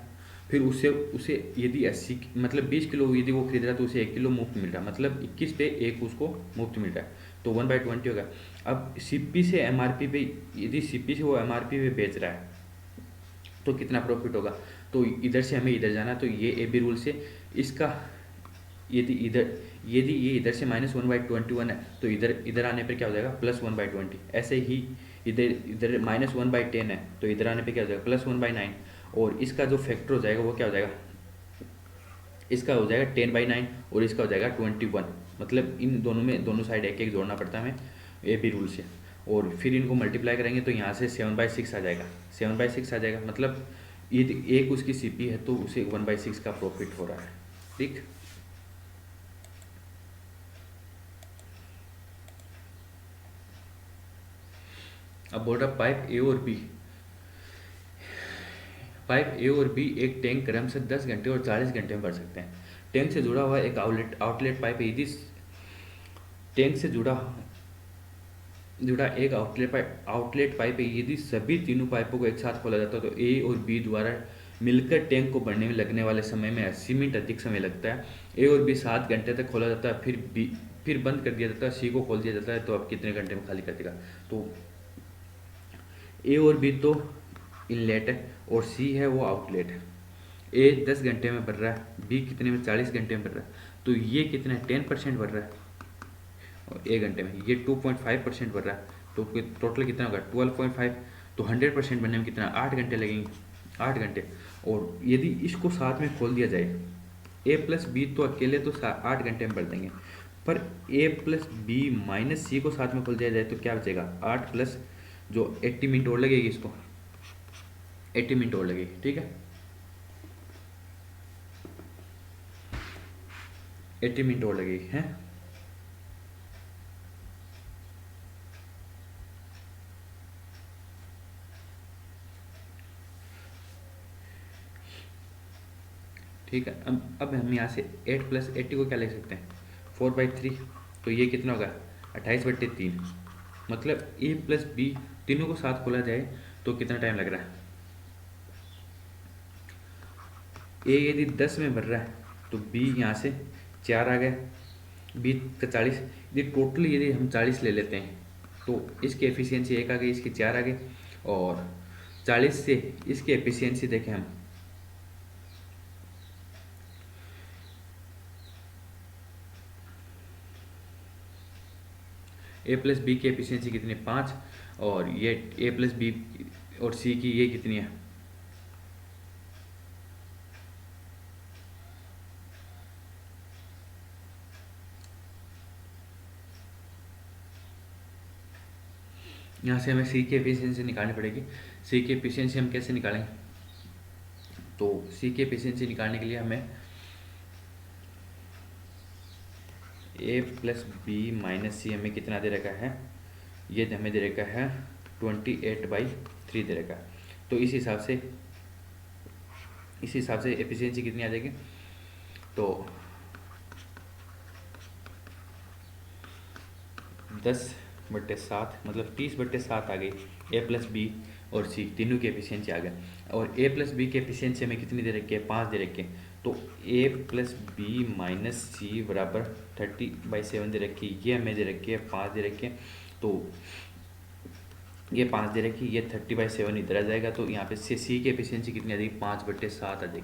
फिर उससे उसे यदि 80 मतलब 20 किलो यदि वो खरीद रहा है तो उसे 1 किलो मुफ्त मिल रहा है, मतलब 21 पे 1 उसको मुफ्त मिल रहा है, तो 1/20 होगा। अब सीपी से एमआरपी पे, यदि सीपी से वो एमआरपी पे बेच रहा है तो कितना प्रॉफिट होगा, तो इधर से हमें इधर जाना, तो ये एबी रूल से इसका यदि ये इधर से -1/21 है तो इधर इधर आने पर क्या हो जाएगा, +1/20। ऐसे ही इधर इधर -1/10 है तो इधर आने पे क्या हो जाएगा, +1/9। और इसका जो फैक्टर हो जाएगा वो क्या हो जाएगा, इसका हो जाएगा 10/9 और इसका हो जाएगा 21। मतलब इन दोनों में दोनों साइड एक एक जोड़ना पड़ता है हमें ए बी रूल से, और फिर इनको मल्टीप्लाई करेंगे तो यहाँ से 7/6 आ जाएगा, 7/6 आ जाएगा। मतलब ये एक उसकी सीपी है तो उसे 1/6 का प्रॉफिट हो रहा है। ठीक, अब बोल रहा पाइप ए और बी, पाइप ए और बी एक टैंक क्रमशः 10 घंटे और 40 घंटे में भर सकते हैं। टैंक से जुड़ा हुआ एक आउटलेट पाइप है, यदि टैंक से जुड़ा एक आउटलेट पाइप है, यदि सभी तीनों पाइपों को एक साथ खोला जाता है तो ए और बी द्वारा मिलकर टैंक को भरने में लगने वाले समय में 80 मिनट अधिक समय लगता है। ए और बी 7 घंटे तक खोला जाता है, फिर बंद कर दिया जाता है, सी को खोल दिया जाता है, तो अब कितने घंटे में खाली कर देगा। तो ए और बी तो इनलेट है और सी है वो आउटलेट है। ए 10 घंटे में भर रहा है, बी कितने में 40 घंटे में भर रहा है, तो ये कितना है 10% भर रहा है, और 1 घंटे में ये 2.5% भर रहा है, तो टोटल कितना होगा 12.5। तो 100% बनने में कितना 8 घंटे लगेंगे, 8 घंटे। और यदि इसको साथ में खोल दिया जाए, ए प्लस बी तो अकेले तो 8 घंटे में भर देंगे, पर ए प्लस बी माइनस सी को साथ में खोल दिया जाए तो क्या बचेगा 8 प्लस जो 80 मिनट और लगेगी, इसको 80 मिनट और लगेगी। ठीक है, 80 मिनट और लगेगी है। ठीक है, अब हम यहाँ से 8 + 80 को क्या ले सकते हैं 4/3, तो ये कितना होगा 28/3। मतलब ए प्लस बी तीनों को साथ खोला जाए तो कितना टाइम लग रहा है, ए यदि 10 में भर रहा है तो बी यहाँ से 4 आ गया, बी का 40, यदि टोटल यदि हम 40 ले लेते हैं तो इसकी एफिशिएंसी 1 आ गई, इसकी 4 आ गई, और 40 से इसकी एफिशिएंसी देखें हम, ए प्लस बी की एफिशिएंसी कितनी है 5, और ये ए प्लस बी और सी की ये कितनी है, यहाँ से हमें सी की एफिशिएंसी निकालनी पड़ेगी। सी की एफिशिएंसी हम कैसे निकालेंगे, तो सी की एफिशिएंसी निकालने के लिए हमें ए प्लस बी माइनस सी हमें कितना दे रखा है, ये हमें दे रखा है 28/3 दे रखा है। तो इस हिसाब से एफिशिएंसी कितनी आ जाएगी, तो 10/7 मतलब 30/7 आ गई। ए प्लस बी और सी तीनों की एफिशिएंसी आ गया, और ए प्लस बी की एफिशिएंसी हमें कितनी दे रखी है 5 दे रखी है, तो ए प्लस बी माइनस सी बराबर 30/7 दे रखी है, ये हमें दे रखी है 5 दे रखी है, तो ये 5 दे रखी, ये 30/7 इधर आ जाएगा, तो यहाँ पे सी की एफिशिएंसी कितनी आ जाएगी 5/7 आ जाएगी।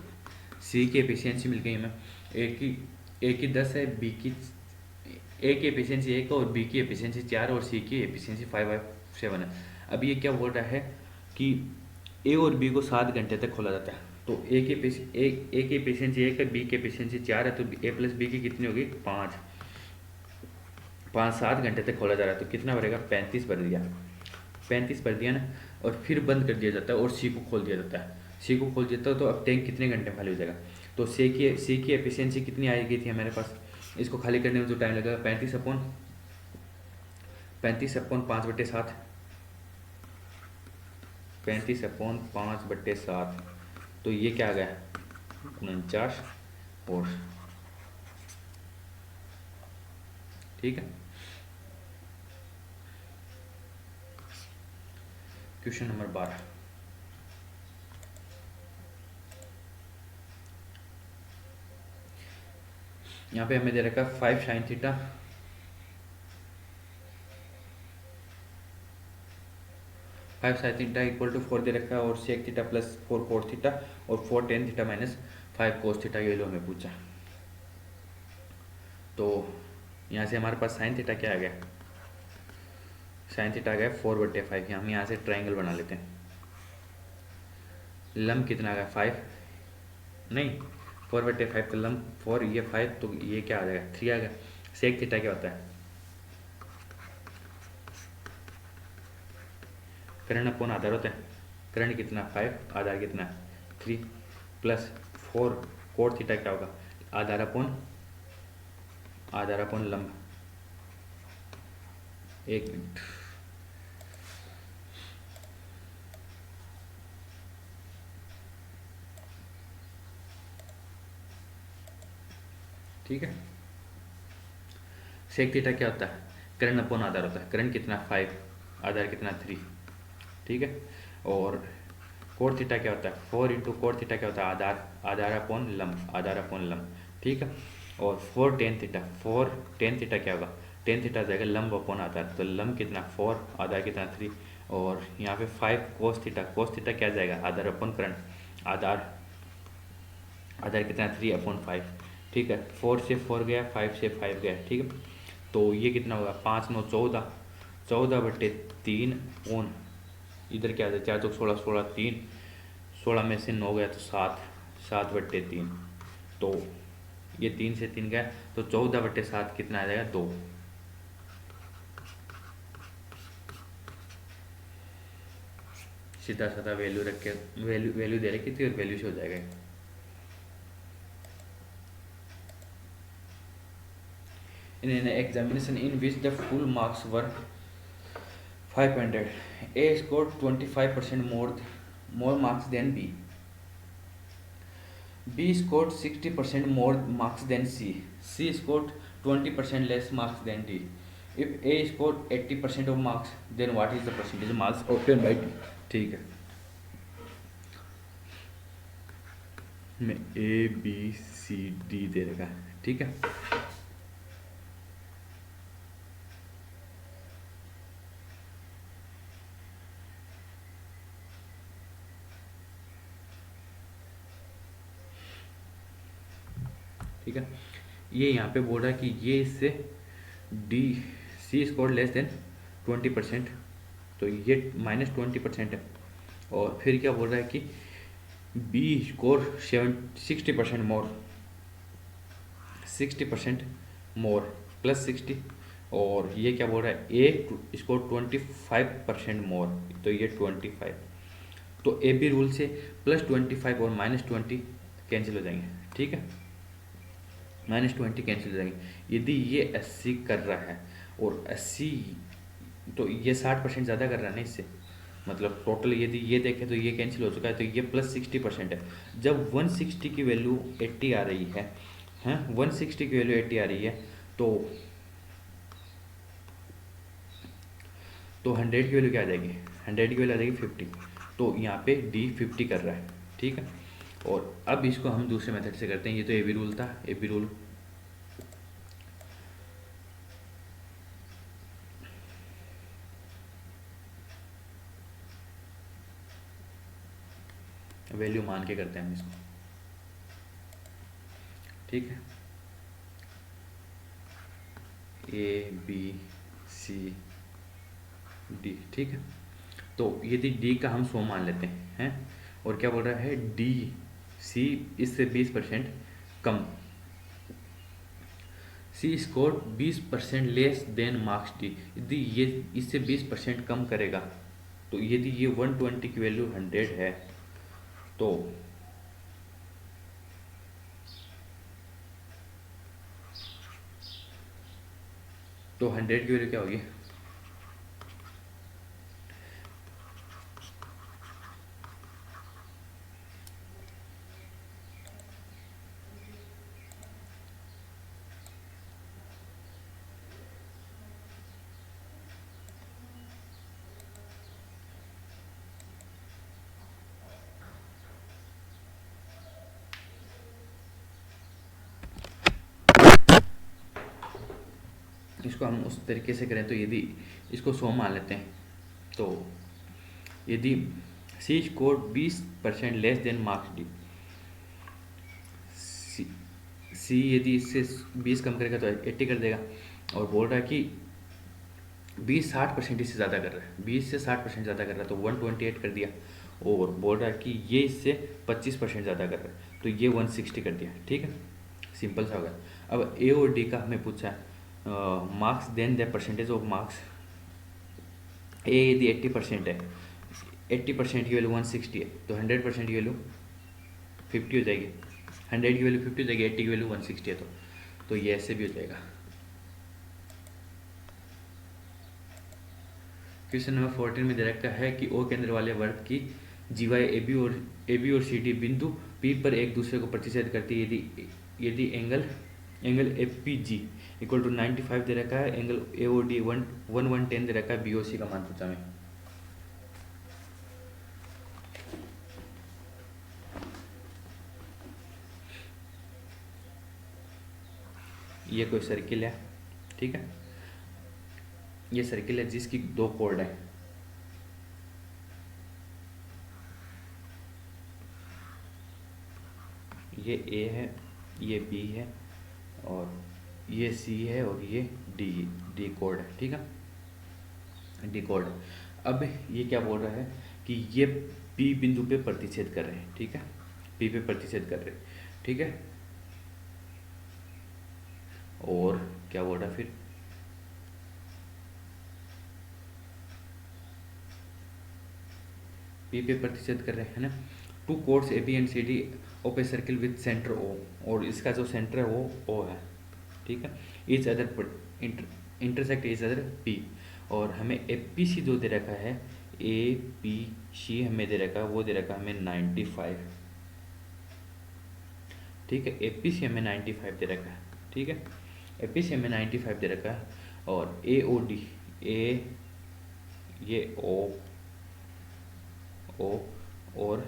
सी की एफिशिएंसी मिल गई हमें, ए की 10 है, बी की ए की एफिशिएंसी 1 और बी की एफिशिएंसी 4 और सी की एफिशिएंसी 5/7 है। अब ये क्या बोल रहा है कि ए और बी को 7 घंटे तक खोला जाता है, तो ए की एफिशिएंसी 1 है, बी की एफिशिएंसी 4 है, तो ए प्लस बी की कितनी होगी 5, 7 घंटे तक खोला जा रहा है, तो कितना भरेगा 35 भर दिया, 35 भर दिया ना, और फिर बंद कर दिया जाता है और सी को खोल दिया जाता है। सी को खोल देता है तो अब टैंक कितने घंटे में खाली हो जाएगा, तो सी की एफिशिएंसी कितनी आई गई थी हमारे पास, इसको खाली करने में जो टाइम लगेगा 35/5/7, 35/5/7, तो ये क्या आ गया 49, और ठीक है। क्वेश्चन नंबर 12, यहाँ पे हमें दे रखा है 5 साइन थीटा इक्वल टू 4 दे रखा है, और sec theta plus 4 cot theta और 4 tan theta minus 5 cos theta ये लो हमें पूछा। तो यहाँ से हमारे पास साइन थीटा क्या आ गया, साइन थीटा आ गया 4/5। हम यहाँ से ट्राइंगल बना लेते हैं। लंब कितना आ गया 5, नहीं 4/5 का लंब 4, ये 5, तो ये क्या आ जाएगा 3 आ गया। सेक थीटा क्या होता है, कर्ण अपॉन आधार होता है। कर्ण कितना 5, आधार कितना 3, प्लस 4 कोट थीटा क्या होगा, आधार अपॉन लंब। एक मिनट, ठीक है। सेक थीटा क्या होता है, कर्ण अपॉन आधार होता है। कर्ण कितना 5, आधार कितना 3, ठीक है। और कोट थीटा क्या होता है, 4 इंटू कोट थीटा क्या होता है, आधार अपॉन लंब, ठीक है। और 4 टेन थीटा क्या होगा, टेन थीटा जाएगा लंब अपॉन आधार, तो लंब कितना 4, आधार कितना 3। और यहाँ पे 5 कोस थीटा क्या जाएगा, आधार अपॉन कर्ण, आधार कितना 3/5, ठीक है। 4 से 4 गया, 5 से 5 गया, ठीक है। तो ये कितना होगा 5 9 14, 14/3 ओन, इधर क्या आ जाए 4 2 16, 16 3, 16 में से 9 गया तो 7, 7/3। तो ये 3 से 3 गया, तो 14/7 कितना आ जाएगा 2। सीधा साधा वैल्यू रख के वैल्यू दे रखी थी और वैल्यू से हो जाएगा। In an examination in which the full marks were 500, A scored 25% more marks than B. B scored 60% more marks than C. C scored 20% less marks than D. If A scored 80% of marks, then what is the percentage marks obtained by D? ठीक है, मैं ABCD दे रखा है, ठीक है। ठीक है, ये यहाँ पे बोल रहा है कि ये इससे D C score less than 20%, तो ये -20% है। और फिर क्या बोल रहा है कि बी स्कोर 60% मोर, 60% मोर प्लस 60, और ये क्या बोल रहा है ए स्कोर 25% मोर, तो ये 25। तो ए बी रूल से +25 और -20 कैंसिल हो जाएंगे, ठीक है। -20 कैंसिल हो जाएंगे। यदि ये 80 कर रहा है और 80, तो ये 60% ज़्यादा कर रहा है ना इससे, मतलब टोटल यदि ये देखें तो ये कैंसिल हो चुका है, तो ये +60% है। जब 160 की वैल्यू 80 आ रही है, हैं 160 की वैल्यू 80 आ रही है, तो 100 की वैल्यू क्या आ जाएगी, 100 की वैल्यू आ जाएगी 50। तो यहाँ पे डी 50 कर रहा है, ठीक है। और अब इसको हम दूसरे मेथड से करते हैं। ये तो ए बी रूल था, ए बी रूल वैल्यू मान के करते हैं हम इसको, ठीक है। ए बी सी डी, ठीक है। तो यदि डी का हम 100 मान लेते हैं, और क्या बोल रहा है डी सी इससे 20% कम, C score 20% less than marks D. यदि ये इससे 20% कम करेगा, तो यदि ये 120 की वैल्यू 100 है, तो तो 100 की वैल्यू क्या होगी, इसको हम उस तरीके से करें तो यदि इसको 100 मान लेते हैं, तो यदि C score 20% less than marks D, C यदि इससे 20 कम करेगा तो 80 कर देगा, और बोल रहा है कि 20-60% इससे ज़्यादा कर रहा है, 20 से 60% ज़्यादा कर रहा है तो 128 कर दिया, और बोल रहा है कि ये इससे 25% ज़्यादा कर रहा है तो ये 160 कर दिया। ठीक है, सिंपल सा होगा। अब ए और डी का हमें पूछा है marks than the percentage of marks. A यदि 80% है, 80% की वैल्यू 160 है, तो 100% की वैल्यू 50 हो जाएगी, 100 की वैल्यू 50 हो जाएगी, 80 की वैल्यू 160 है, तो ये ऐसे भी हो जाएगा। क्वेश्चन नंबर 14 में दे रखा है कि ओ केंद्र वाले वर्ग की जीवाएं ए बी और सी डी बिंदु पी पर एक दूसरे को प्रतिच्छेद करती है यदि angle A P G equal to 95 दे रखा है, एंगल ए ओ डी 110 दे रखा है, बी ओ सी का मान पूछा हमें। ये कोई सर्किल है, ठीक है, ये सर्किल है जिसकी दो कोण है, ये ए है, ये बी है, और ये सी है, और ये डी कोड है। ठीक है, डी कोड है। अब ये क्या बोल रहा है कि ये पी बिंदु पे प्रतिच्छेद कर रहे हैं। ठीक है, पी पे प्रतिच्छेद कर रहे हैं। ठीक है, और क्या बोल रहा है फिर, पी पे प्रतिच्छेद कर रहे हैं ना। Two chords A B and C D of a circle with centre O, और इसका जो सेंटर है वो ओ है। ठीक है, each other intersect each other P, और हमें ए पी सी जो दे रखा है, ए पी सी हमें दे रखा है, वो दे रखा है हमें 95। ठीक है, ए पी सी हमें 95 दे रखा है। ठीक है, ए पी सी हमें 95 दे रखा है, और ए ओ डी, ये ओ और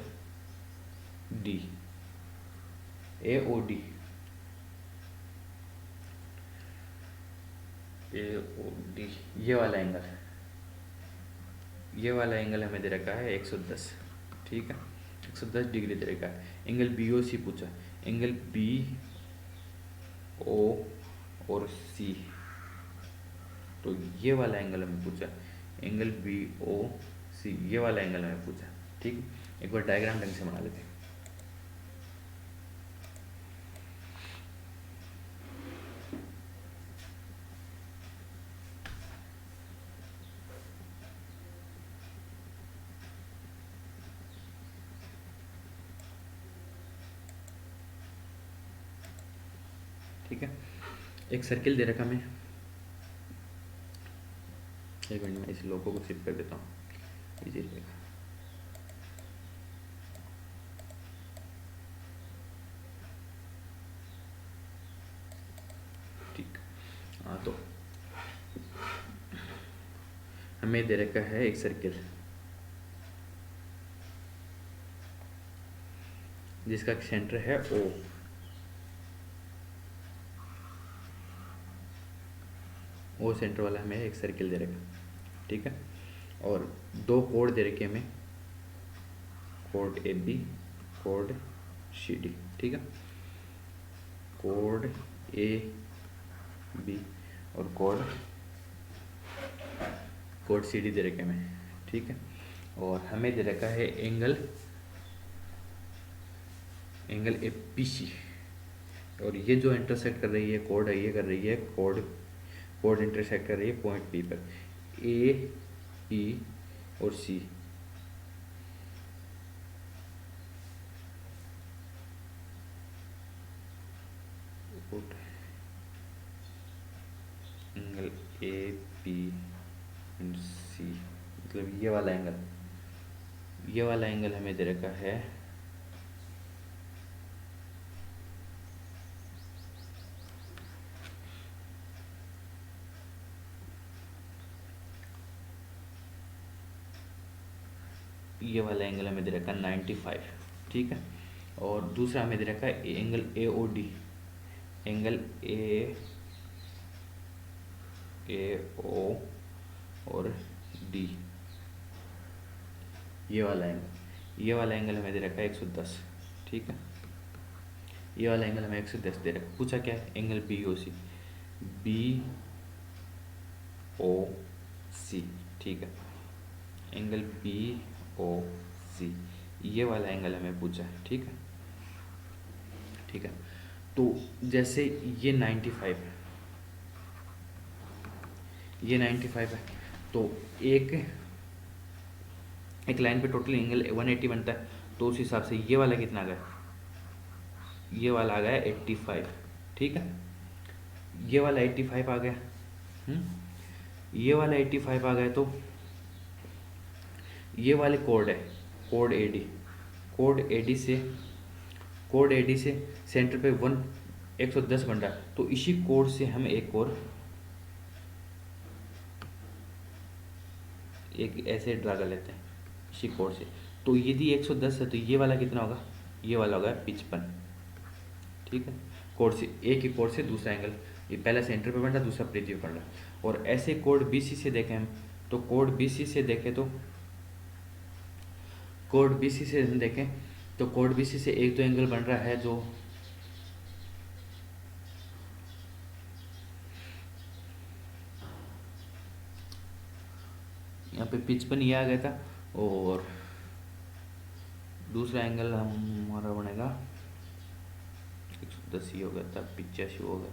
डी, ए ओ डी, ये वाला एंगल हमें दे रखा है 110। ठीक है, 110 डिग्री दे रखा है। एंगल बी ओ सी पूछा, एंगल बी ओ और सी, तो ये वाला एंगल हमें पूछा, एंगल बी ओ सी, ये वाला एंगल हमें पूछा। ठीक, एक बार डायग्राम ढंग से बना लेते हैं। ठीक है, एक सर्किल दे रखा मैं, एक मिनट में इस लोगों को शिफ्ट कर देता हूँ, इजी रहेगा। ठीक, हाँ, तो हमें दे रखा है एक सर्किल जिसका सेंटर है ओ सेंटर वाला हमें एक सर्किल दे रखा। ठीक है, और दो कोड दे रखे हमें, code A B, code C D. ठीक है, कोड ए बी और कोड सी डी दे रखे हमें। ठीक है, और हमें दे रखा है एंगल ए पी सी, और ये जो इंटरसेक्ट कर रही है कोड है, ये कर रही है कोड इंटरसेक्ट कर रही है पॉइंट पी पर, ए पी और सी। एंगल ए पी एंड सी, मतलब ये वाला एंगल हमें दे रखा है ये वाला एंगल हमें दे रखा है 95। ठीक है, और दूसरा हमें दे रखा है angle A O D, angle A A O और डी, ये वाला एंगल हमें दे रखा है 110, ठीक है। ये वाला एंगल हमें 110 दे रखा है। पूछा क्या है, एंगल बी ओ सी, बी ओ सी, ठीक है, एंगल बी ओ सी, ये वाला एंगल हमें पूछा है, ठीक है, ठीक है। तो जैसे ये 95 है, ये 95 है, तो एक एक लाइन पे टोटल एंगल 180 बनता है, तो उस हिसाब से ये वाला कितना आ गया, ये वाला आ गया 85, ठीक है, ये वाला 85 आ गया, ये वाला 85 आ गया। तो ये वाले कोड है, कोड एडी, कोड एडी से कोड एडी से सेंटर पे 110 बन रहा है, तो इसी कोड से हम एक ऐसे ड्रा कर लेते हैं इसी कोड से। तो यदि 110 है तो ये वाला कितना होगा, ये वाला होगा 55, ठीक है। कोड से एक ही कोड से दूसरा एंगल, ये पहला सेंटर पे बन रहा है, दूसरा प्रीति पे बन रहा है। और ऐसे कोड बीसी से देखें हम, तो कोड बीसी से देखें तो कोड बीसी से हम देखें तो कोड बीसी से एक तो एंगल बन रहा है जो यहाँ पे 55 ये आ गया था, और दूसरा एंगल हमारा बनेगा 110 ही होगा, तब 85 होगा।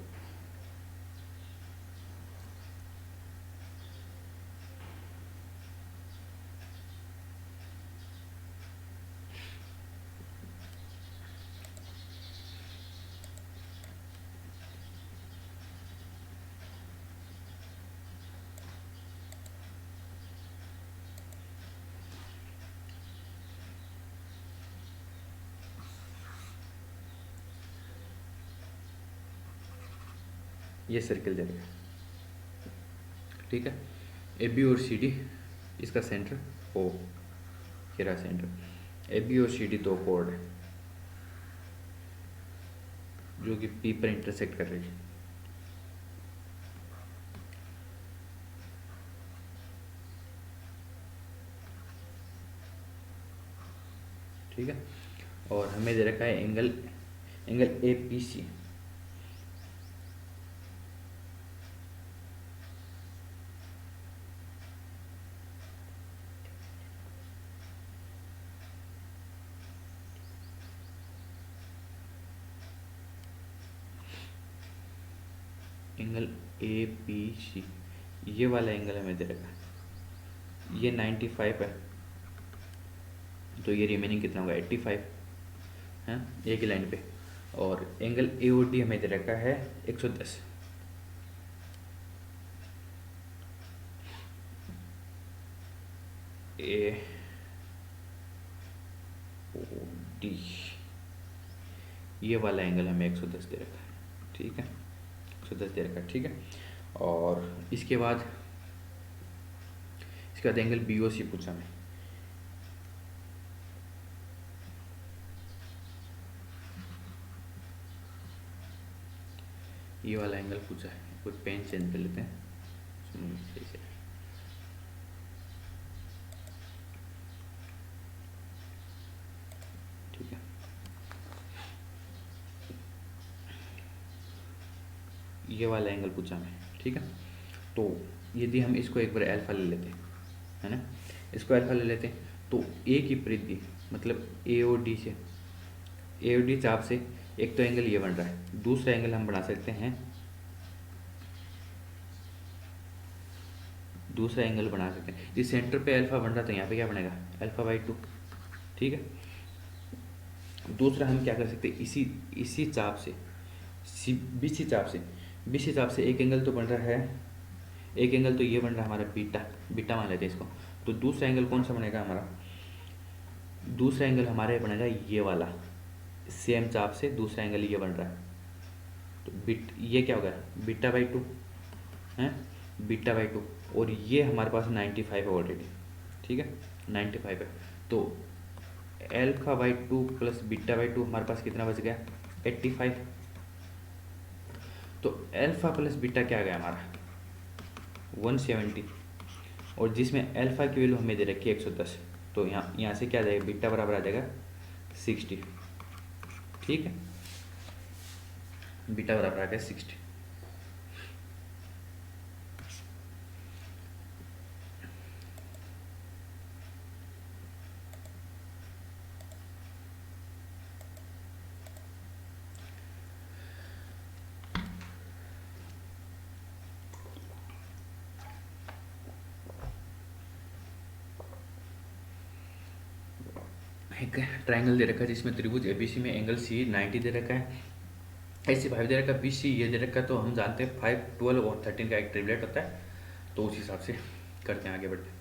ये सर्किल दे देगा, ठीक है। ए बी और सी डी, इसका सेंटर ओ, ये रहा सेंटर। ए बी और सी डी दो कोड है जो कि पी पर इंटरसेक्ट कर रही है, ठीक है। और हमें दे रखा है angle A P C, angle A P C, ये वाला एंगल हमें दे रखा है, ये 95 है, तो ये रिमेनिंग कितना होगा 85 है, एक ही लाइन पे। और एंगल ए ओ डी हमें दे रखा है 110, ए ओ डी, ये वाला एंगल हमें 110 दे रखा है, ठीक है, 110 दे रखा है, ठीक है। और इसके बाद एंगल बी ओ सी पूछा हमें, ये वाला एंगल पूछा है। कुछ पेन चेंज कर लेते हैं, सही से, ठीक है। ये वाला एंगल पूछा हमें, ठीक है। तो यदि हम इसको एक बार अल्फा ले लेते हैं, है ना, इसको अल्फा ले लेते हैं, तो ए की परिधि मतलब ए ओ डी से, ए ओ डी चाप से एक तो एंगल ये बन रहा है, दूसरा एंगल हम बना सकते हैं, दूसरा एंगल बना सकते हैं। जिस सेंटर पे अल्फा बन रहा था यहाँ पे क्या बनेगा α/2, ठीक है। दूसरा हम क्या कर सकते हैं, इसी चाप से बीसी चाप से एक एंगल तो बन रहा है, एक एंगल तो ये बन रहा है हमारा बीटा मान लेते हैं इसको। तो दूसरा एंगल कौन सा बनेगा हमारा, दूसरा एंगल हमारे बनेगा ये वाला, सेम चाप से दूसरा एंगल ये बन रहा है, तो ये क्या होगा β/2 है, β/2, और ये हमारे पास 95 है ऑलरेडी, ठीक है, 95 है। तो α/2 प्लस β/2 हमारे पास कितना बच गया 85। तो अल्फा प्लस बीटा क्या आ गया हमारा 170, और जिसमें अल्फ़ा की वैल्यू हमें दे रखी है 110, तो यहाँ से क्या आ जाएगा, बीटा बराबर आ जाएगा 60। ठीक है, बीटा बराबर आ गया 60। एक ट्रायंगल दे रखा है जिसमें त्रिभुज एबीसी में एंगल सी 90 दे रखा है, ऐसे 5 दे रखा है, बी सी ये दे रखा है। तो हम जानते हैं 5, 12 और 13 का एक ट्रिपलेट होता है, तो उस हिसाब से करते हैं, आगे बढ़ते हैं।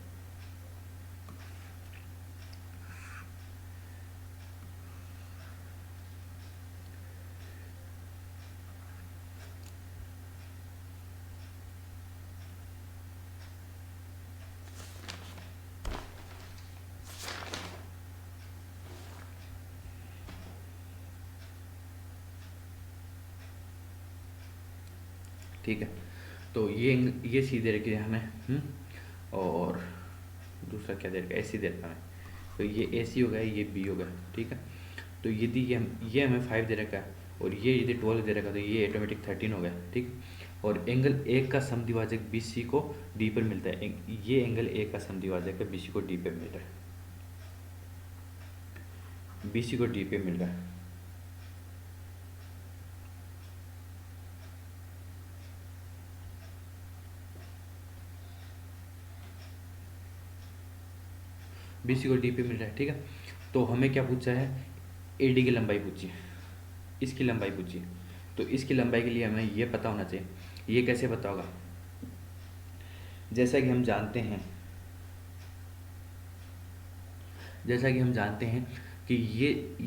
ठीक है, तो ये सी दे रखी है हमें, और दूसरा क्या दे रखा है, ए सी दे रखा है हमें, तो ये ए सी हो गया, ये बी हो गया। ठीक है, तो यदि ये हमें 5 दे रखा है और ये यदि 12 दे रखा है, तो ये ऑटोमेटिक 13 हो गया। ठीक, और एंगल ए का समद्विभाजक बी सी को डी पर मिलता है, ये एंगल ए का समद्विभाजक है बी सी को डी पे मिल रहा है, बी सी को डी पे मिल रहा है। बी सी को डी पे मिल रहा है। ठीक है, तो हमें क्या पूछा है, ए डी की लंबाई पूछी है, इसकी लंबाई पूछी है। तो इसकी लंबाई के लिए हमें ये पता होना चाहिए। ये कैसे पता होगा, जैसा कि हम जानते हैं, कि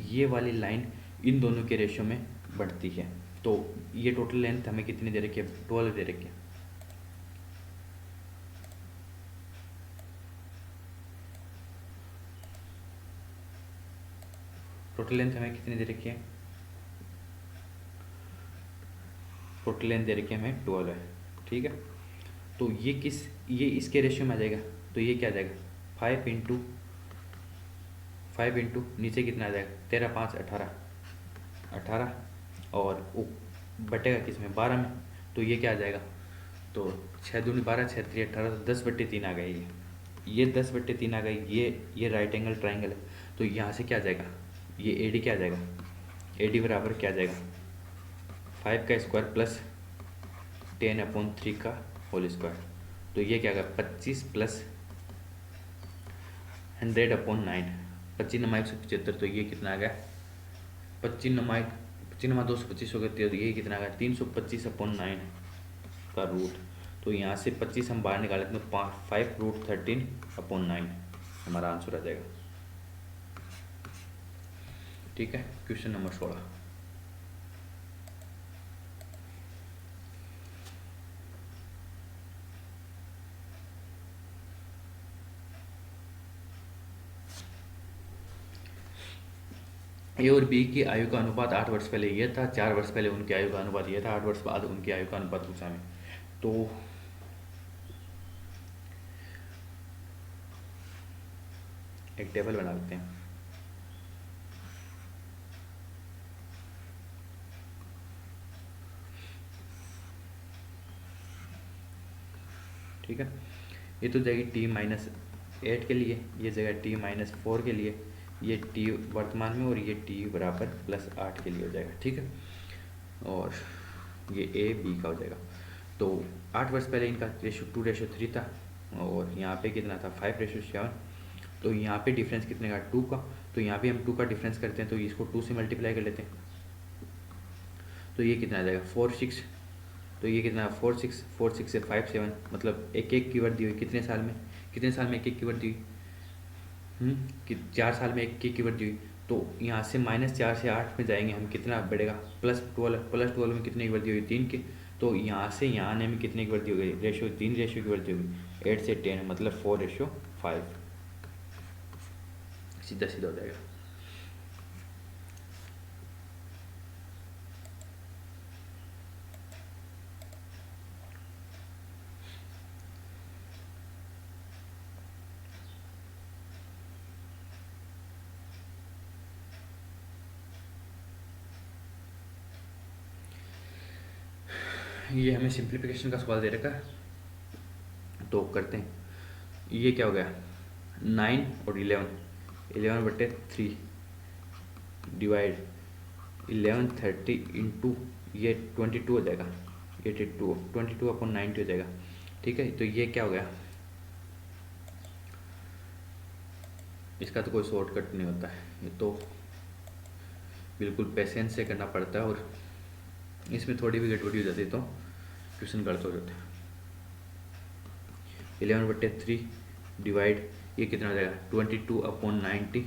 ये वाली लाइन इन दोनों के रेशियो में बढ़ती है। तो ये टोटल लेंथ हमें कितनी दे रखी है, 12 दे रखी है। टोटल लेंथ हमें कितनी दे रखी है, टोटल लेंथ दे रखी है हमें 12 है। ठीक है, तो ये इसके रेशियो में आ जाएगा, तो ये क्या आ जाएगा, 5 इंटू नीचे कितना आ जाएगा, 13 5 18, और बटेगा किस में, 12 में, तो ये क्या आ जाएगा, तो 6 दूनी 12, 6 3 18, तो 10/3 आ गई। ये 10/3 आ गई। ये राइट एंगल ट्राइंगल है, तो यहाँ से क्या आ जाएगा, ये ए डी क्या आ जाएगा, ए डी बराबर क्या आ जाएगा, 5 का स्क्वायर प्लस 10/3 का होल स्क्वायर। तो ये क्या आ गया, 25 प्लस 100/9, 25 नमा 175, तो ये कितना आ गया, 25 नमा 225 हो गया, तो ये कितना आ गया, 325/9 का रूट। तो यहाँ से 25 हम बाहर निकालें तो 5√13/9 हमारा आंसर आ जाएगा। ठीक है, क्वेश्चन नंबर 16। ए और बी की आयु का अनुपात 8 वर्ष पहले ये था, 4 वर्ष पहले उनकी आयु का अनुपात ये था, 8 वर्ष बाद उनकी आयु का अनुपात पूछा हमें। तो एक टेबल बना लेते हैं। ठीक है, ये तो जाएगी t-8 के लिए, ये जगह t-4 के लिए, ये t वर्तमान में, और ये t बराबर +8 के लिए हो जाएगा। ठीक है, और ये a b का हो जाएगा। तो 8 वर्ष पहले इनका रेशो 2:3 था, और यहाँ पे कितना था, 5:7। तो यहाँ पे डिफरेंस कितने का, 2 का। तो यहाँ पे हम 2 का डिफरेंस करते हैं, तो इसको 2 से मल्टीप्लाई कर लेते हैं, तो ये कितना आ जाएगा, 4 6। तो ये कितना, 4 6 से 5 7, मतलब एक की वृद्धि हुई कितने साल में, एक की वृद्धि हुई, कि 4 साल में एक की वृद्धि हुई। तो यहाँ से -4 से 8 में जाएंगे हम, कितना बढ़ेगा, +12 में कितने की वृद्धि हुई, 3 की। तो यहाँ से यहाँ आने में कितने की वृद्धि हो गई, 3 रेशो की वृद्धि होगी, 8 से 10 मतलब 4:5, सीधा सीधा हो जाएगा। ये हमें सिंप्लीफिकेशन का सवाल दे रखा है, तो करते हैं। ये क्या हो गया, 9 और 11/3 डिवाइड 1130 इंटू ये 22 हो जाएगा, 22/90 हो जाएगा। ठीक है, तो ये क्या हो गया, इसका तो कोई शॉर्टकट नहीं होता है, ये तो बिल्कुल पेशेंस से करना पड़ता है, और इसमें थोड़ी भी गड़बड़ी हो जाती है तो क्वेश्चन गलत हो जाता है। 11/3 डिवाइड ये कितना हो जाएगा, 22/90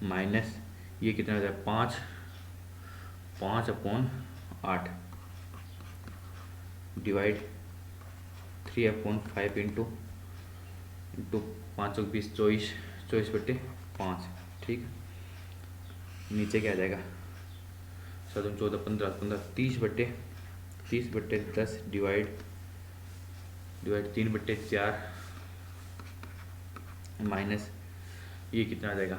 माइनस ये कितना हो जाएगा, 5/8 डिवाइड 3/5 इंटू 5 20 24/5। ठीक, नीचे क्या आ जाएगा, 7 14 15 15 30/10 डिवाइड 3/4 माइनस ये कितना आ जाएगा,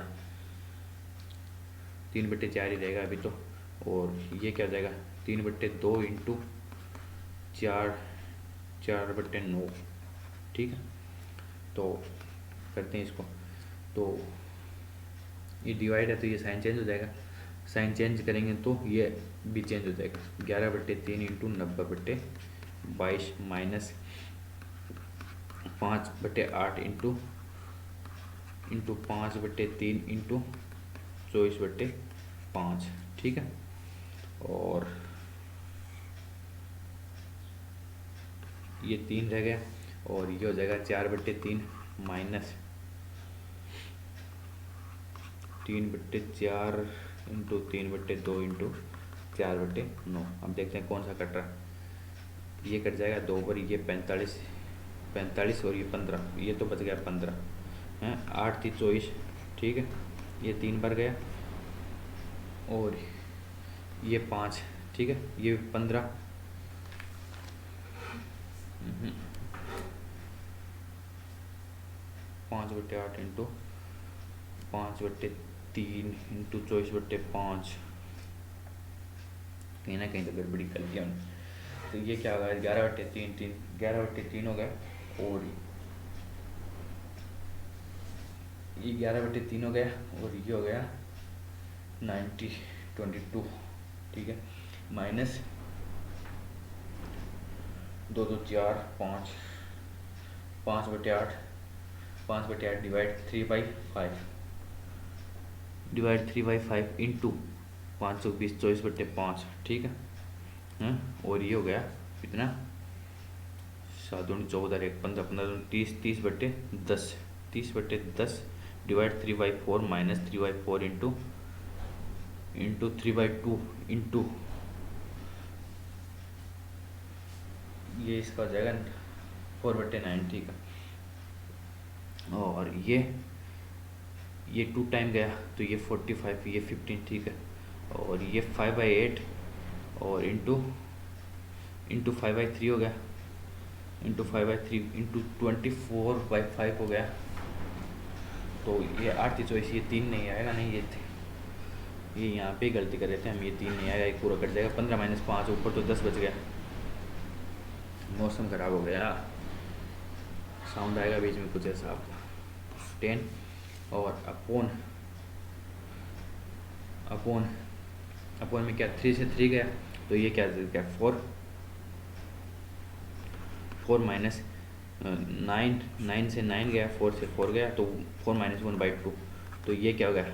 3/4 ही रहेगा अभी तो, और ये क्या हो जाएगा, 3/2 इंटू 4/9। ठीक है, तो करते हैं इसको, तो ये डिवाइड है तो ये साइन चेंज हो जाएगा, साइन चेंज करेंगे तो ये भी चेंज हो जाएगा, 11/3 इंटू 90/22 माइनस 5/8 इंटू 5/3 इंटू 24/5। ठीक है, और ये 3 रह गया, और ये हो जाएगा 4/3 माइनस 3/4 इंटू 3/2 इंटू 4/9। अब देखते हैं कौन सा कट रहा है, ये कट जाएगा 2 पर, ये 45 और ये 15, ये तो बच गया 15 है, 8 थी 24। ठीक है, ये 3 बार गया, और ये 5। ठीक है, ये 15 5/8 इंटू 5/3 इंटू 24/5, कहीं ना कहीं तो गड़बड़ी कर दिया हमने। तो ये क्या होगा, 11/3 हो गया, और ये 11/3 हो गया, और ये हो गया 90/22। ठीक है, माइनस 2 2 4 5 5/8 डिवाइड 3/5 इंटू 520 24/5। ठीक है, और ये हो गया कितना, 7 दूनी 14 1 15 15 दूनी 30 30/10 डिवाइड 3/4 माइनस 3/4 इंटू 3/2 इंटू ये इसका हो जाएगा 4/9। ठीक है, और ये 2 टाइम गया तो ये 45, ये 15। ठीक है, और ये 5/8 और इंटू 5/3 हो गया, इंटू 5/3 इंटू 24/5 हो गया, तो ये 8 थी 24, ये 3 नहीं आएगा, नहीं ये यहाँ पे गलती कर रहे थे हम, ये 3 नहीं आएगा, एक पूरा कट जाएगा, 15 - 5 ऊपर तो 10 बच गया। मौसम ख़राब हो गया, साउंड आएगा बीच में कुछ ऐसा। 10 और अपोन में क्या, 3 से 3 गया, तो ये क्या 4 माइनस 9 से 9 गया, 4 से 4 गया, तो 4 - 1/2, तो ये क्या हो गया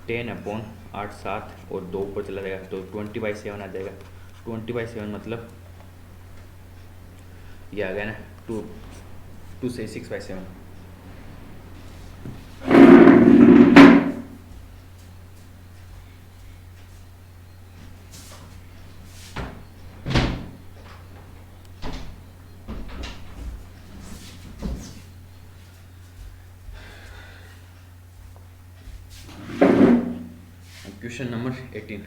10/8 7 और 2 ऊपर चला जाएगा, तो 20/7 आ जाएगा। 20/7 मतलब ये आ गया ना 2 से 6/7। Question number 18।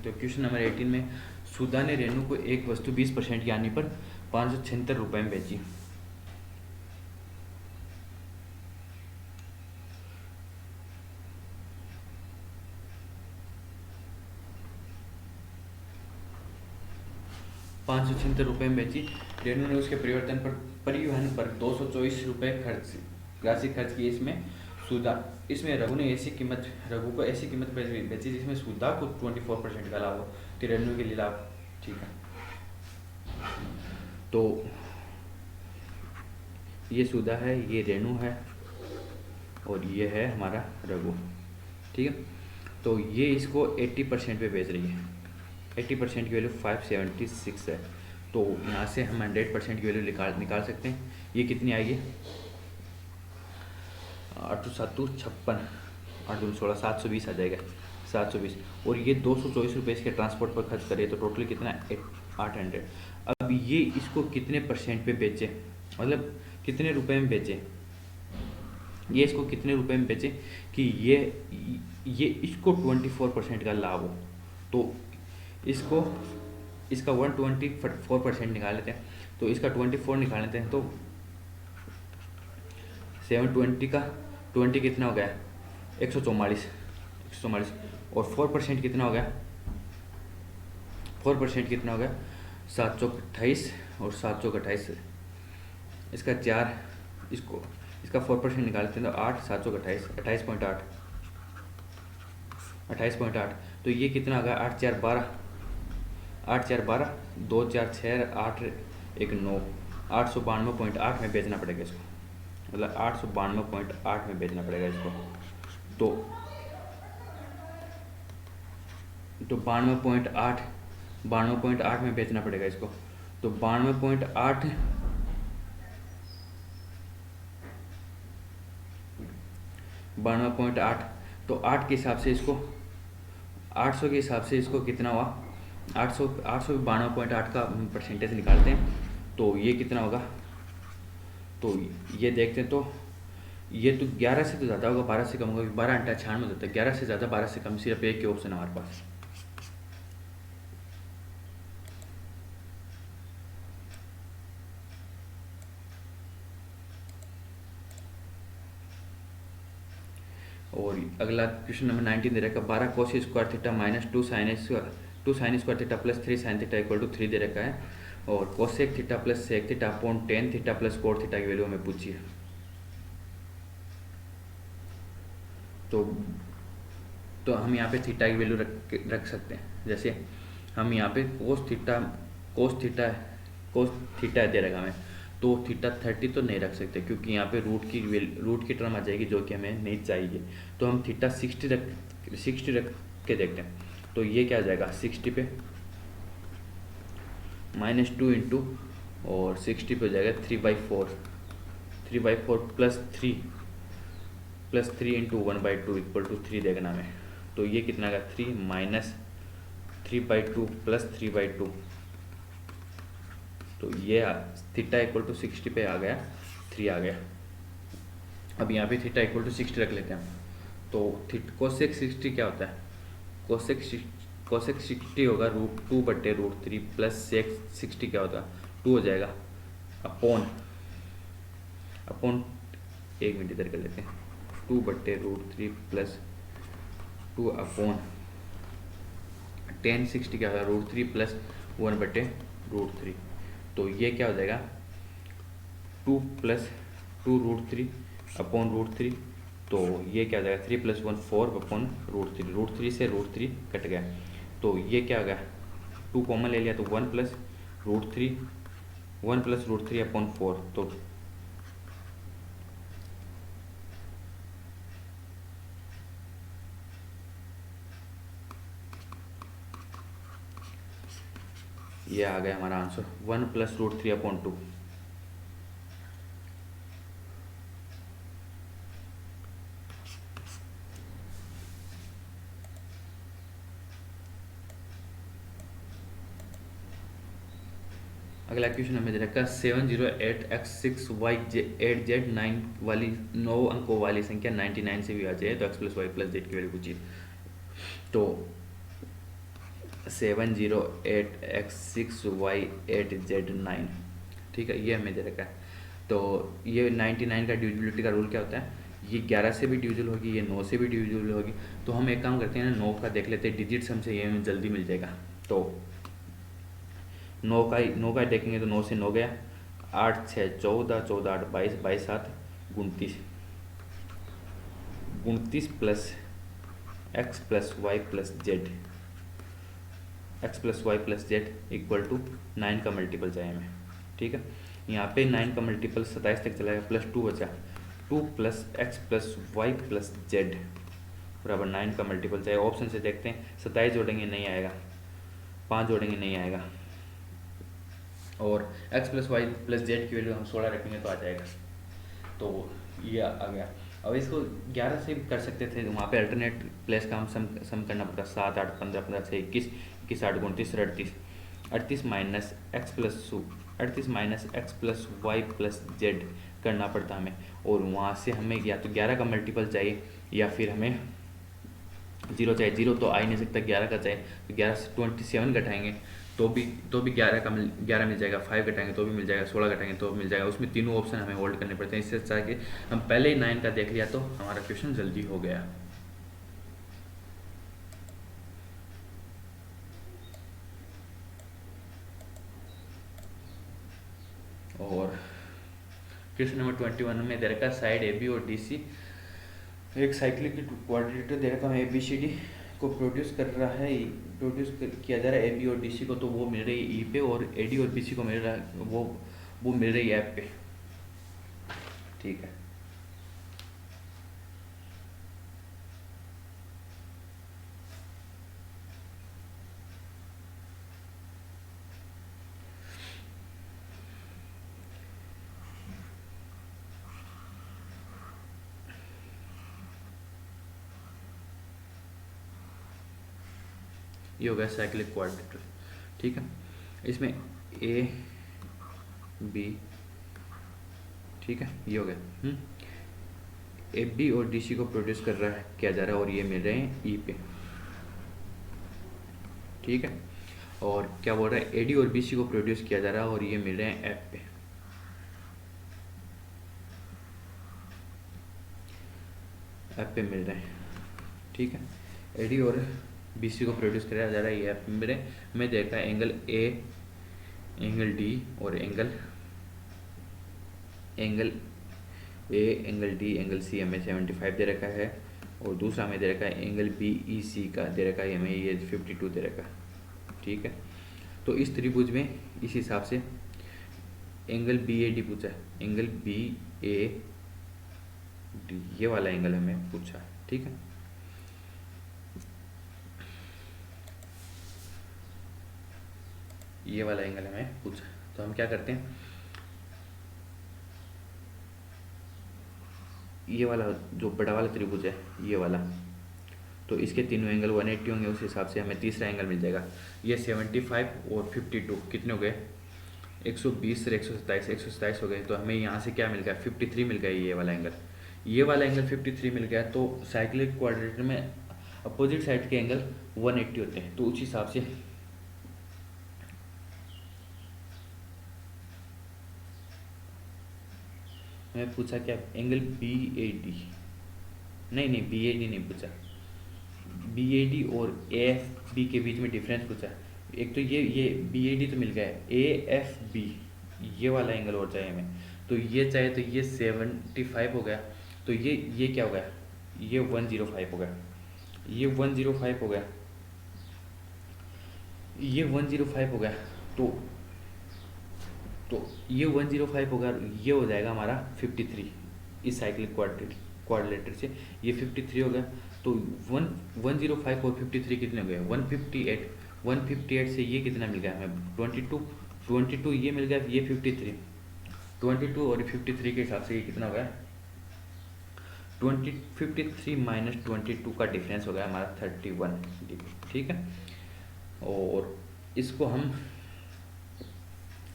तो क्वेश्चन नंबर 18 में सुधा ने रेणु को एक वस्तु 20% की हानि पर 576 रुपये में बेची। ₹576 में बेची। रेणु ने उसके परिवहन पर 224 रुपये राशि खर्च की। इसमें रघु को ऐसी कीमत पर बेची जिसमें सुधा को 24% का लाभ हो, तो रेणु के लिए लाभ। ठीक है, तो ये सुधा है, ये रेणु है और ये है हमारा रघु। ठीक है, तो ये इसको 80% पे बेच रही है। 80% की वैल्यू 576 है। तो यहाँ से हम 100% की वैल्यू निकाल सकते हैं। ये कितनी आएगी? 8 7 56, 8 2 16, 720 आ जाएगा, 720। और ये 224 रुपये इसके ट्रांसपोर्ट पर खर्च करे, तो टोटल कितना है? 800। अब ये इसको कितने % पे बेचे, मतलब कितने रुपए में बेचे? ये इसको कितने रुपए में बेचे कि ये इसको 24% का लाभ हो। तो इसका 124% निकाल लेते हैं। तो इसका 24 निकाल लेते हैं, तो 720 का 20 कितना हो गया? 144। और 4% कितना हो गया? 4% कितना हो गया? 728 और 728। इसका 4% निकालते हैं, तो 8 728 28.8। तो ये कितना आ गया? 8 4 12, 2 4 6 8 1 9, 892.8 में बेचना पड़ेगा इसको, मतलब 892.8 में बेचना पड़ेगा इसको। तो 92.8 में बेचना पड़ेगा इसको। तो 92.8 तो 8 के हिसाब से इसको 800 के हिसाब से इसको कितना हुआ? 800 92.8 का परसेंटेज निकालते हैं, तो ये कितना होगा? तो ये देखते हैं, तो ये तो 11 से तो ज़्यादा होगा, 12 से कम होगा। 12 × 96 होता है, 11 से ज़्यादा 12 से कम, सिर्फ एक ही ऑप्शन है हमारे पास। और अगला क्वेश्चन नंबर 19 दे रखा है 12 cos square theta minus 2 sin square theta plus 3 sin theta equal to 3 दे रखा है। और cosec theta plus sec theta upon tan theta plus cot theta की वैल्यू हमें पूछी है। तो हम यहाँ पे थीटा की वैल्यू रख सकते हैं। जैसे हम यहाँ पे कोस थीटा दे रखा हमें, तो थीटा 30 तो नहीं रख सकते, क्योंकि यहाँ पे रूट की टर्म आ जाएगी जो कि हमें नहीं चाहिए। तो हम थीटा 60 रख के देखते हैं। तो ये क्या आ जाएगा? 60 पे -2 इंटू और 60 पे हो जाएगा 3/4 प्लस 3 इंटू 1/2 इक्वल टू 3 देखना हमें। तो ये कितना का 3 माइनस 3/2 प्लस 3/2। तो ये थीटा इक्वल टू 60 पे आ गया, 3 आ गया। अब यहाँ पे थीटा इक्वल टू 60 रख लेते हैं। तो कोसेक 60 क्या होता है? कोसेक 60 होगा √2/√3 प्लस सेक 60 क्या होता है? 2 हो जाएगा अपॉन 1 मिनट इधर कर लेते हैं। 2/√3 प्लस 2 अपॉन टेन 60 क्या होगा? √3 प्लस 1/√3। तो ये क्या हो जाएगा? 2 प्लस 2√3 अपॉन √3। तो ये क्या हो जाएगा? 3 + 1 4 अपॉन √3। √3 से √3 कट गया, तो ये क्या हो गया? 2 कॉमन ले लिया, तो 1 + √3 अपॉन 4। तो ये आ गया हमारा आंसर 1 + √3 अपॉन 2। अगला क्वेश्चन हमें दे रखा है 708x6y8z 9 अंकों वाली संख्या 99 से भी आ जाए तो x + y + z की वैल्यू पूछिए। तो 708x6y8z9। ठीक है, ये हमें दे रखा है। तो ये 99 का डिविजिबिलिटी का रूल क्या होता है, ये 11 से भी डिविजिबल होगी, ये 9 से भी डिविजिबल होगी। तो हम एक काम करते हैं ना, 9 का देख लेते हैं, डिजिट्स हमसे ये जल्दी मिल जाएगा। तो 9 का देखेंगे तो 9 से 9 गया, 8 6 14, 14 8 22, 22 7 29, 29 plus X plus Y plus Z, X plus Y plus Z equal to 9 का मल्टीपल चाहिए हमें। ठीक है, यहाँ पे 9 का मल्टीपल 27 तक चला गया, प्लस 2 बचा, 2 plus X plus Y plus Z बराबर 9 का मल्टीपल चाहिए। ऑप्शन से देखते हैं, 27 जोड़ेंगे नहीं आएगा, 5 जोड़ेंगे नहीं आएगा, और X plus Y plus Z की वैल्यू हम 16 रखेंगे तो आ जाएगा। तो ये आ गया। अब इसको 11 से भी कर सकते थे, वहाँ पे अल्टरनेट प्लेस का हम सम करना पड़ता, 7 8 15 15 6 21, 21 8 29 38, 38 minus X plus Y plus Z करना पड़ता हमें। और वहाँ से हमें या तो 11 का मल्टीपल चाहिए या फिर हमें 0 चाहिए। 0 तो आ ही नहीं सकता, 11 का चाहिए। तो 11 से 27 घटाएंगे तो भी 11 मिल जाएगा, 5 घटाएंगे तो भी मिल जाएगा, 16 घटाएंगे तो मिल जाएगा। उसमें तीनों ऑप्शन हमें होल्ड करने पड़ते हैं। इससे अच्छा कि हम पहले ही 9 का देख लिया तो हमारा क्वेश्चन जल्दी हो गया। और क्वेश्चन नंबर 21 में दे रखा साइड ए बी और डी सी एक साइक्लिक क्वाड्रेटर दे रखा है, ए बी सी डी को प्रोड्यूस किया जा रहा है ए बी और डी सी को, तो वो मिल रही है ई पे, और ए डी और बी सी को मिल रहा है वो मिल रही है एफ पे। ठीक है, ये हो गया साइक्लिक क्वाड्रेटर। ठीक है, इसमें ए बी, ठीक है, ये हो गया। ए बी और डी सी को प्रोड्यूस किया जा रहा है, और ये मिल रहे हैं ई पे। ठीक है, और क्या बोल रहा है, ए डी और बी सी को प्रोड्यूस किया जा रहा है, और ये मिल रहे हैं एफ पे। एफ पे मिल रहे हैं। ठीक है, ए डी और बी सी को प्रोड्यूस कराया जा रहा है, ये एफ मेरे में देखा है एंगल ए, एंगल डी और angle A, angle D, angle C हमें 75 दे रखा है, और दूसरा हमें दे रखा है एंगल बी ई सी का दे रखा है हमें ये 52 दे रखा है। ठीक है, तो इस त्रिभुज में इस हिसाब से एंगल बी ए डी पूछा है, एंगल बी ए डी ये वाला एंगल हमें पूछा है। ठीक है, ये वाला एंगल हमें पूछा, तो हम क्या करते हैं, ये वाला जो बड़ा वाला त्रिभुज है ये वाला, तो इसके तीनों एंगल 180 होंगे, उस हिसाब से हमें तीसरा एंगल मिल जाएगा। ये 75 और 52 कितने हो गए, 120 और 127 हो गए। तो हमें यहाँ से क्या मिल गया, 53 मिल गया। ये वाला एंगल 53 मिल गया। तो साइक्लिक क्वाड्रेटर में अपोजिट साइड के एंगल 180 होते हैं, तो उस हिसाब से हमें पूछा क्या, एंगल बी ए डी, नहीं बी ए डी नहीं पूछा, बी ए डी और ए एफ बी के बीच में डिफरेंस पूछा। एक तो ये बी ए डी तो मिल गया है, ए एफ बी ये वाला एंगल और चाहिए हमें, तो ये चाहिए, तो ये 75 हो गया, तो ये क्या हो गया, ये 105 हो गया, ये 105 हो गया, ये 105 हो गया, तो ये 105 होगा, ये हो जाएगा हमारा 53 इस साइक्लिक क्वाड्रिलेटर से, ये 53 हो गया। तो 105 और 53 कितने हो गए, 158। 158 से ये कितना मिल गया हमें, 22 ये मिल गया, ये 53, 22 और 53 के हिसाब से ये कितना हो गया, 53 माइनस 22 का डिफरेंस हो गया हमारा 31 डिग्री। ठीक है, और इसको हम,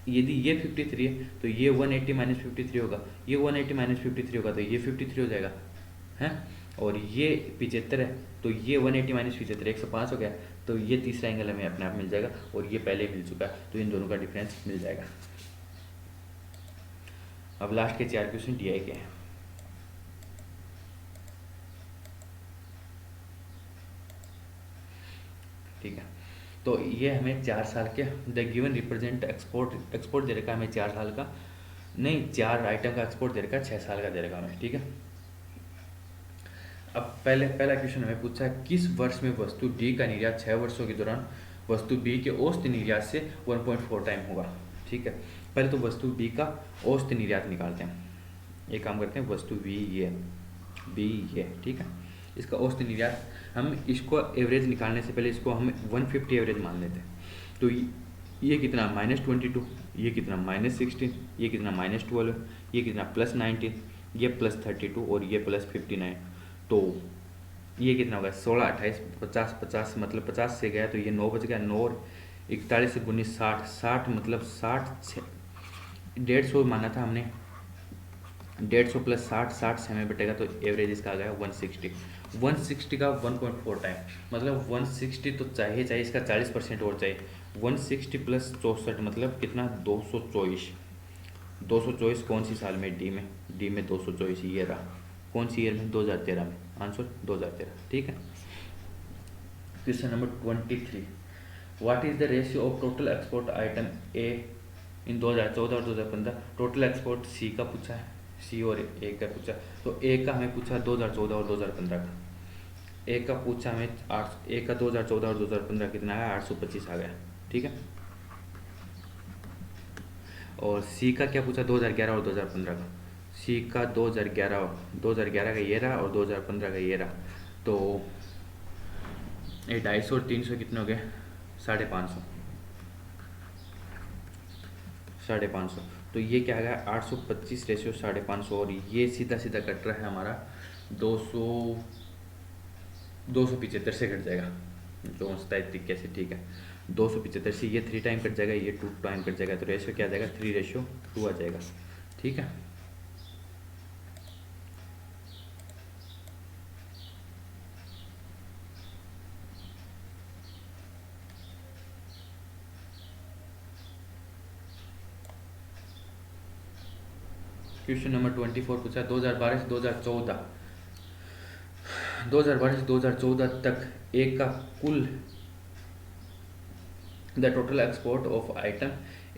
यदि ये 53 है तो ये 180 माइनस 53 होगा, ये 180 माइनस 53 होगा, तो ये 53 हो जाएगा, है। और ये 75 है, तो ये 180 माइनस 75 105 हो गया। तो ये तीसरा एंगल हमें अपने आप मिल जाएगा और ये पहले मिल चुका है, तो इन दोनों का डिफरेंस मिल जाएगा। अब लास्ट के 4 क्वेश्चन DI के हैं। ठीक है, तो ये हमें 4 साल के द गिवन रिप्रेजेंट एक्सपोर्ट दे रखा है हमें 4 साल का, नहीं 4 आइटम का एक्सपोर्ट दे रखा है, 6 साल का दे रखा है हमें। ठीक है, अब पहला क्वेश्चन हमें पूछा है किस वर्ष में वस्तु डी का निर्यात 6 वर्षों के दौरान वस्तु बी के औसत निर्यात से 1.4 टाइम होगा। ठीक है, पहले तो वस्तु बी का औसत निर्यात निकालते हैं। एक काम करते हैं, वस्तु बी ये ठीक है, इसका औसत निर्यात हम इसको एवरेज निकालने से पहले इसको हम 150 एवरेज मान लेते हैं। तो ये कितना -22, ये कितना -16, ये कितना -12, ये कितना +19, ये +32 और ये +59। तो ये कितना होगा 16, 28, 50, 50 मतलब 50 से गया तो ये 9 बच गया। 9 और 41 से 19 60, 60 मतलब 60 150 माना था हमने, 150 + 60, 60 से हमें बटेगा तो एवरेज इसका आ गया 160। 160 का 1.4 टाइम मतलब 160 तो चाहिए इसका 40% और चाहिए। 160 + 64 मतलब कितना 224। 224 कौन सी साल में? डी में 224 ये रहा। कौन सी ईयर में? 2013 में। आंसर 2013। ठीक है, question number 23, what is the ratio of total export item A in 2014 और 2015? टोटल एक्सपोर्ट सी का पूछा है, सी और ए का पूछा। तो ए का हमें पूछा 2014 और 2015 का। ए का पूछा हमें 8, ए का 2014 और 2015 कितना आया? 825 आ गया। ठीक है, और सी का क्या पूछा? 2011 और 2015 का। सी का 2011 का ये रहा और 2015 का ये रहा। तो ये 250 और 300 कितने हो गए? 550, 550। तो ये क्या आ गया? 825 रेशियो 550, और ये सीधा सीधा कट रहा है हमारा 275 से कट जाएगा, 237 से। ठीक है, 275 से ये 3 टाइम कट जाएगा, ये 2 टाइम कट जाएगा, तो रेशियो क्या आ जाएगा? 3:2 आ जाएगा। ठीक है, क्वेश्चन नंबर 24 पूछा 2012 से 2014 तक एक का कुल the total export of item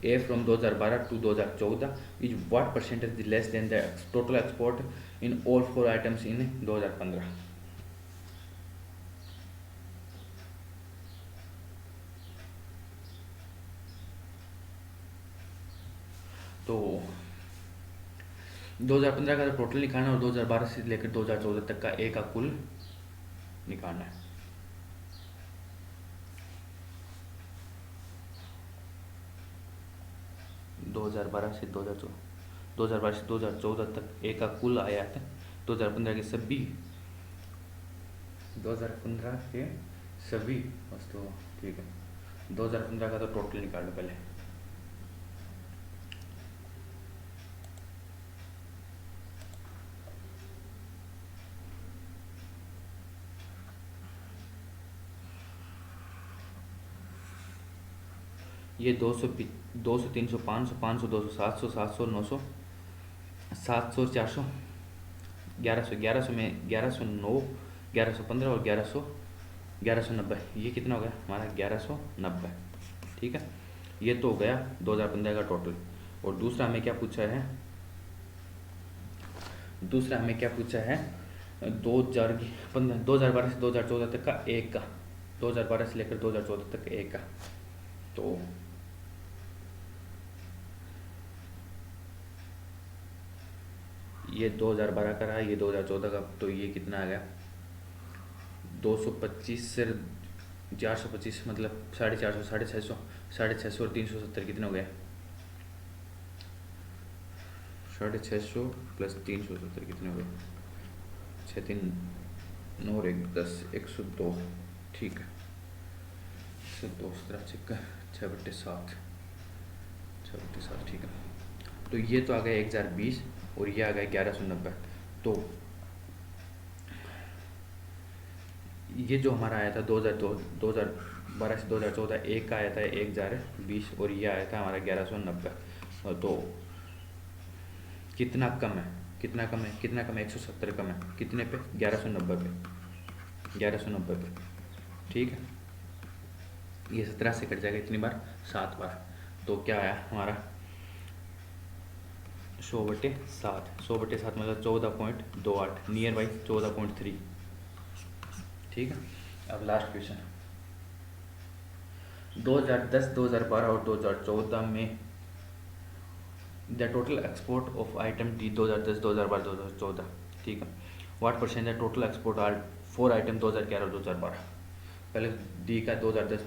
A from 2012 to 2014 is what percentage less than the total export in all 4 items in 2015? तो 2015 का टोटल निकालना है और 2012 से लेकर 2014 तक का ए का कुल निकालना है। दो हज़ार बारह से 2014 तक ए का कुल आया था। 2015 के सभी 2015 के सभी वस्तुओं। ठीक है, 2015 का तो टोटल निकाल लो पहले। ये 200, 300, 500, 500, 200, 700, 700, 900, 700, 400, 1100, 1100 में 1109, 1115 और 1190। ये कितना हो गया हमारा? 1190। ठीक है, ये तो हो गया 2015 का टोटल। और दूसरा हमें क्या पूछा है? 2012 से 2014 तक का एक का, 2012 से लेकर 2014 तक एक का। तो ये 2012 का रहा, ये 2014 का। तो ये कितना आ गया? 225 से 425 मतलब 450, 650, 650 और 370 कितने हो गए? 650 + 370 कितने हो गए? 6, 3, 9 और 1, 10, 102। ठीक है, 102, 6/7, 6/7। ठीक है, तो ये तो आ गया 1020 और ये आ गया 1190। तो ये जो हमारा आया था 2012 से 2014, एक का आया था 1020 और ये आया था हमारा 1190। तो कितना कम है, कितना कम है, कितना कम है, 170 कम है, कितने पे, 1190 पे, 1190 पे। ठीक है, ये 17 से कट जाएगा इतनी बार, 7 बार। तो क्या आया हमारा 100/7, 100/7 मतलब 14.28, नियर बाई 14.3। ठीक है, अब लास्ट क्वेश्चन, 2010, 2012 और 2014 में the total export of item D 2010, 2012, 2014। ठीक है, what percent the total export are for item 2011 और 2012। पहले डी का 2010,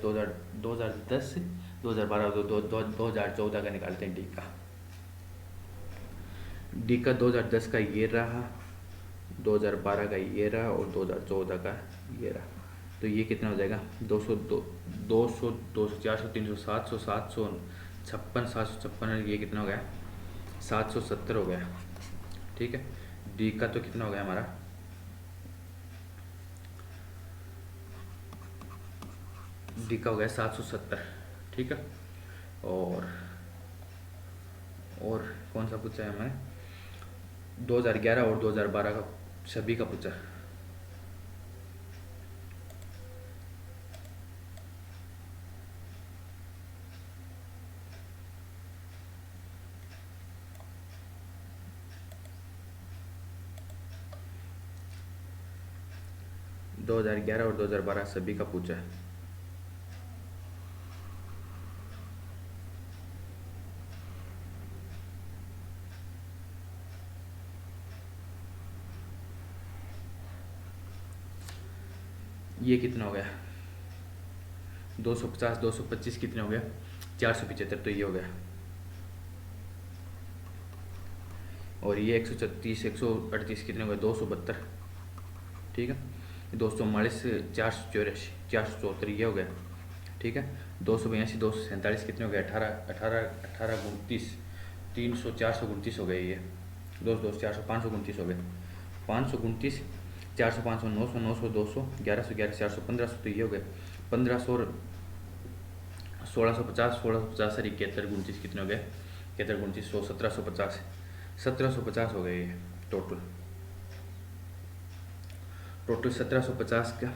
2010 2012 और 2014 का निकालते हैं। डी का 2010 का ये रहा, 2012 का ये रहा और 2014 का ये रहा। तो ये कितना हो जाएगा, 200, 200, 200, 400, 300, 700, 756, 756, ये कितना हो गया, 770 हो गया। ठीक है, डी का तो कितना हो गया हमारा, डी का हो गया 770। ठीक है, और कौन सा पूछा है हमें, 2011 और 2012 का सभी का पूछा। है 2011 और 2012 सभी का पूछा है। ये कितना हो गया, 250, 225 कितने हो गया, 475। तो ये हो गया, और ये 136, 138 कितने हो गए, 272। ठीक है, 244, 484, 474 ये हो गया। ठीक है, 282, 247 कितने हो गए, 18, 29, 300, 429 हो गए। ये 400, 529 हो गए, 529, 400, 500, 900, 900, 200, 1100, 400, 1500। तो ये हो गए 1500, 1650, 1650 सर 71, 29 कितने हो गए, 71, 29, 100, 1750, 1750 हो गए ये टोटल। 1750 का,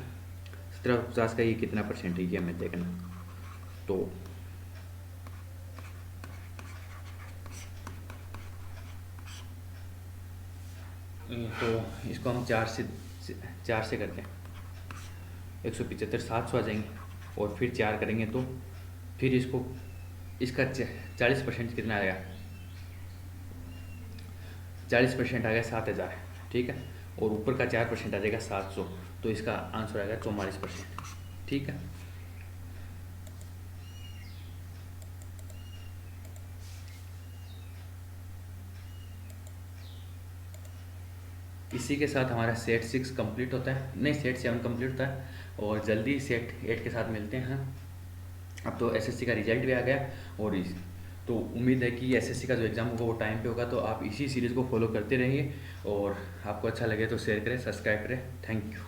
1750 का ये कितना परसेंट है ये हमें देखना। तो इसको हम 4 से करके 175, 700 आ जाएंगे, और फिर 4 करेंगे तो फिर इसका 40% कितना आएगा, 40% आ गया 7000। ठीक है, और ऊपर का 4% आ जाएगा 700। तो इसका आंसर आएगा 44%। ठीक है, इसी के साथ हमारा सेट 6 कंप्लीट होता है, नहीं सेट 7 कंप्लीट होता है, और जल्दी सेट 8 के साथ मिलते हैं। अब तो एसएससी का रिजल्ट भी आ गया, और तो उम्मीद है कि एसएससी का जो एग्ज़ाम होगा वो टाइम पे होगा। तो आप इसी सीरीज़ को फॉलो करते रहिए, और आपको अच्छा लगे तो शेयर करें, सब्सक्राइब करें। Thank you.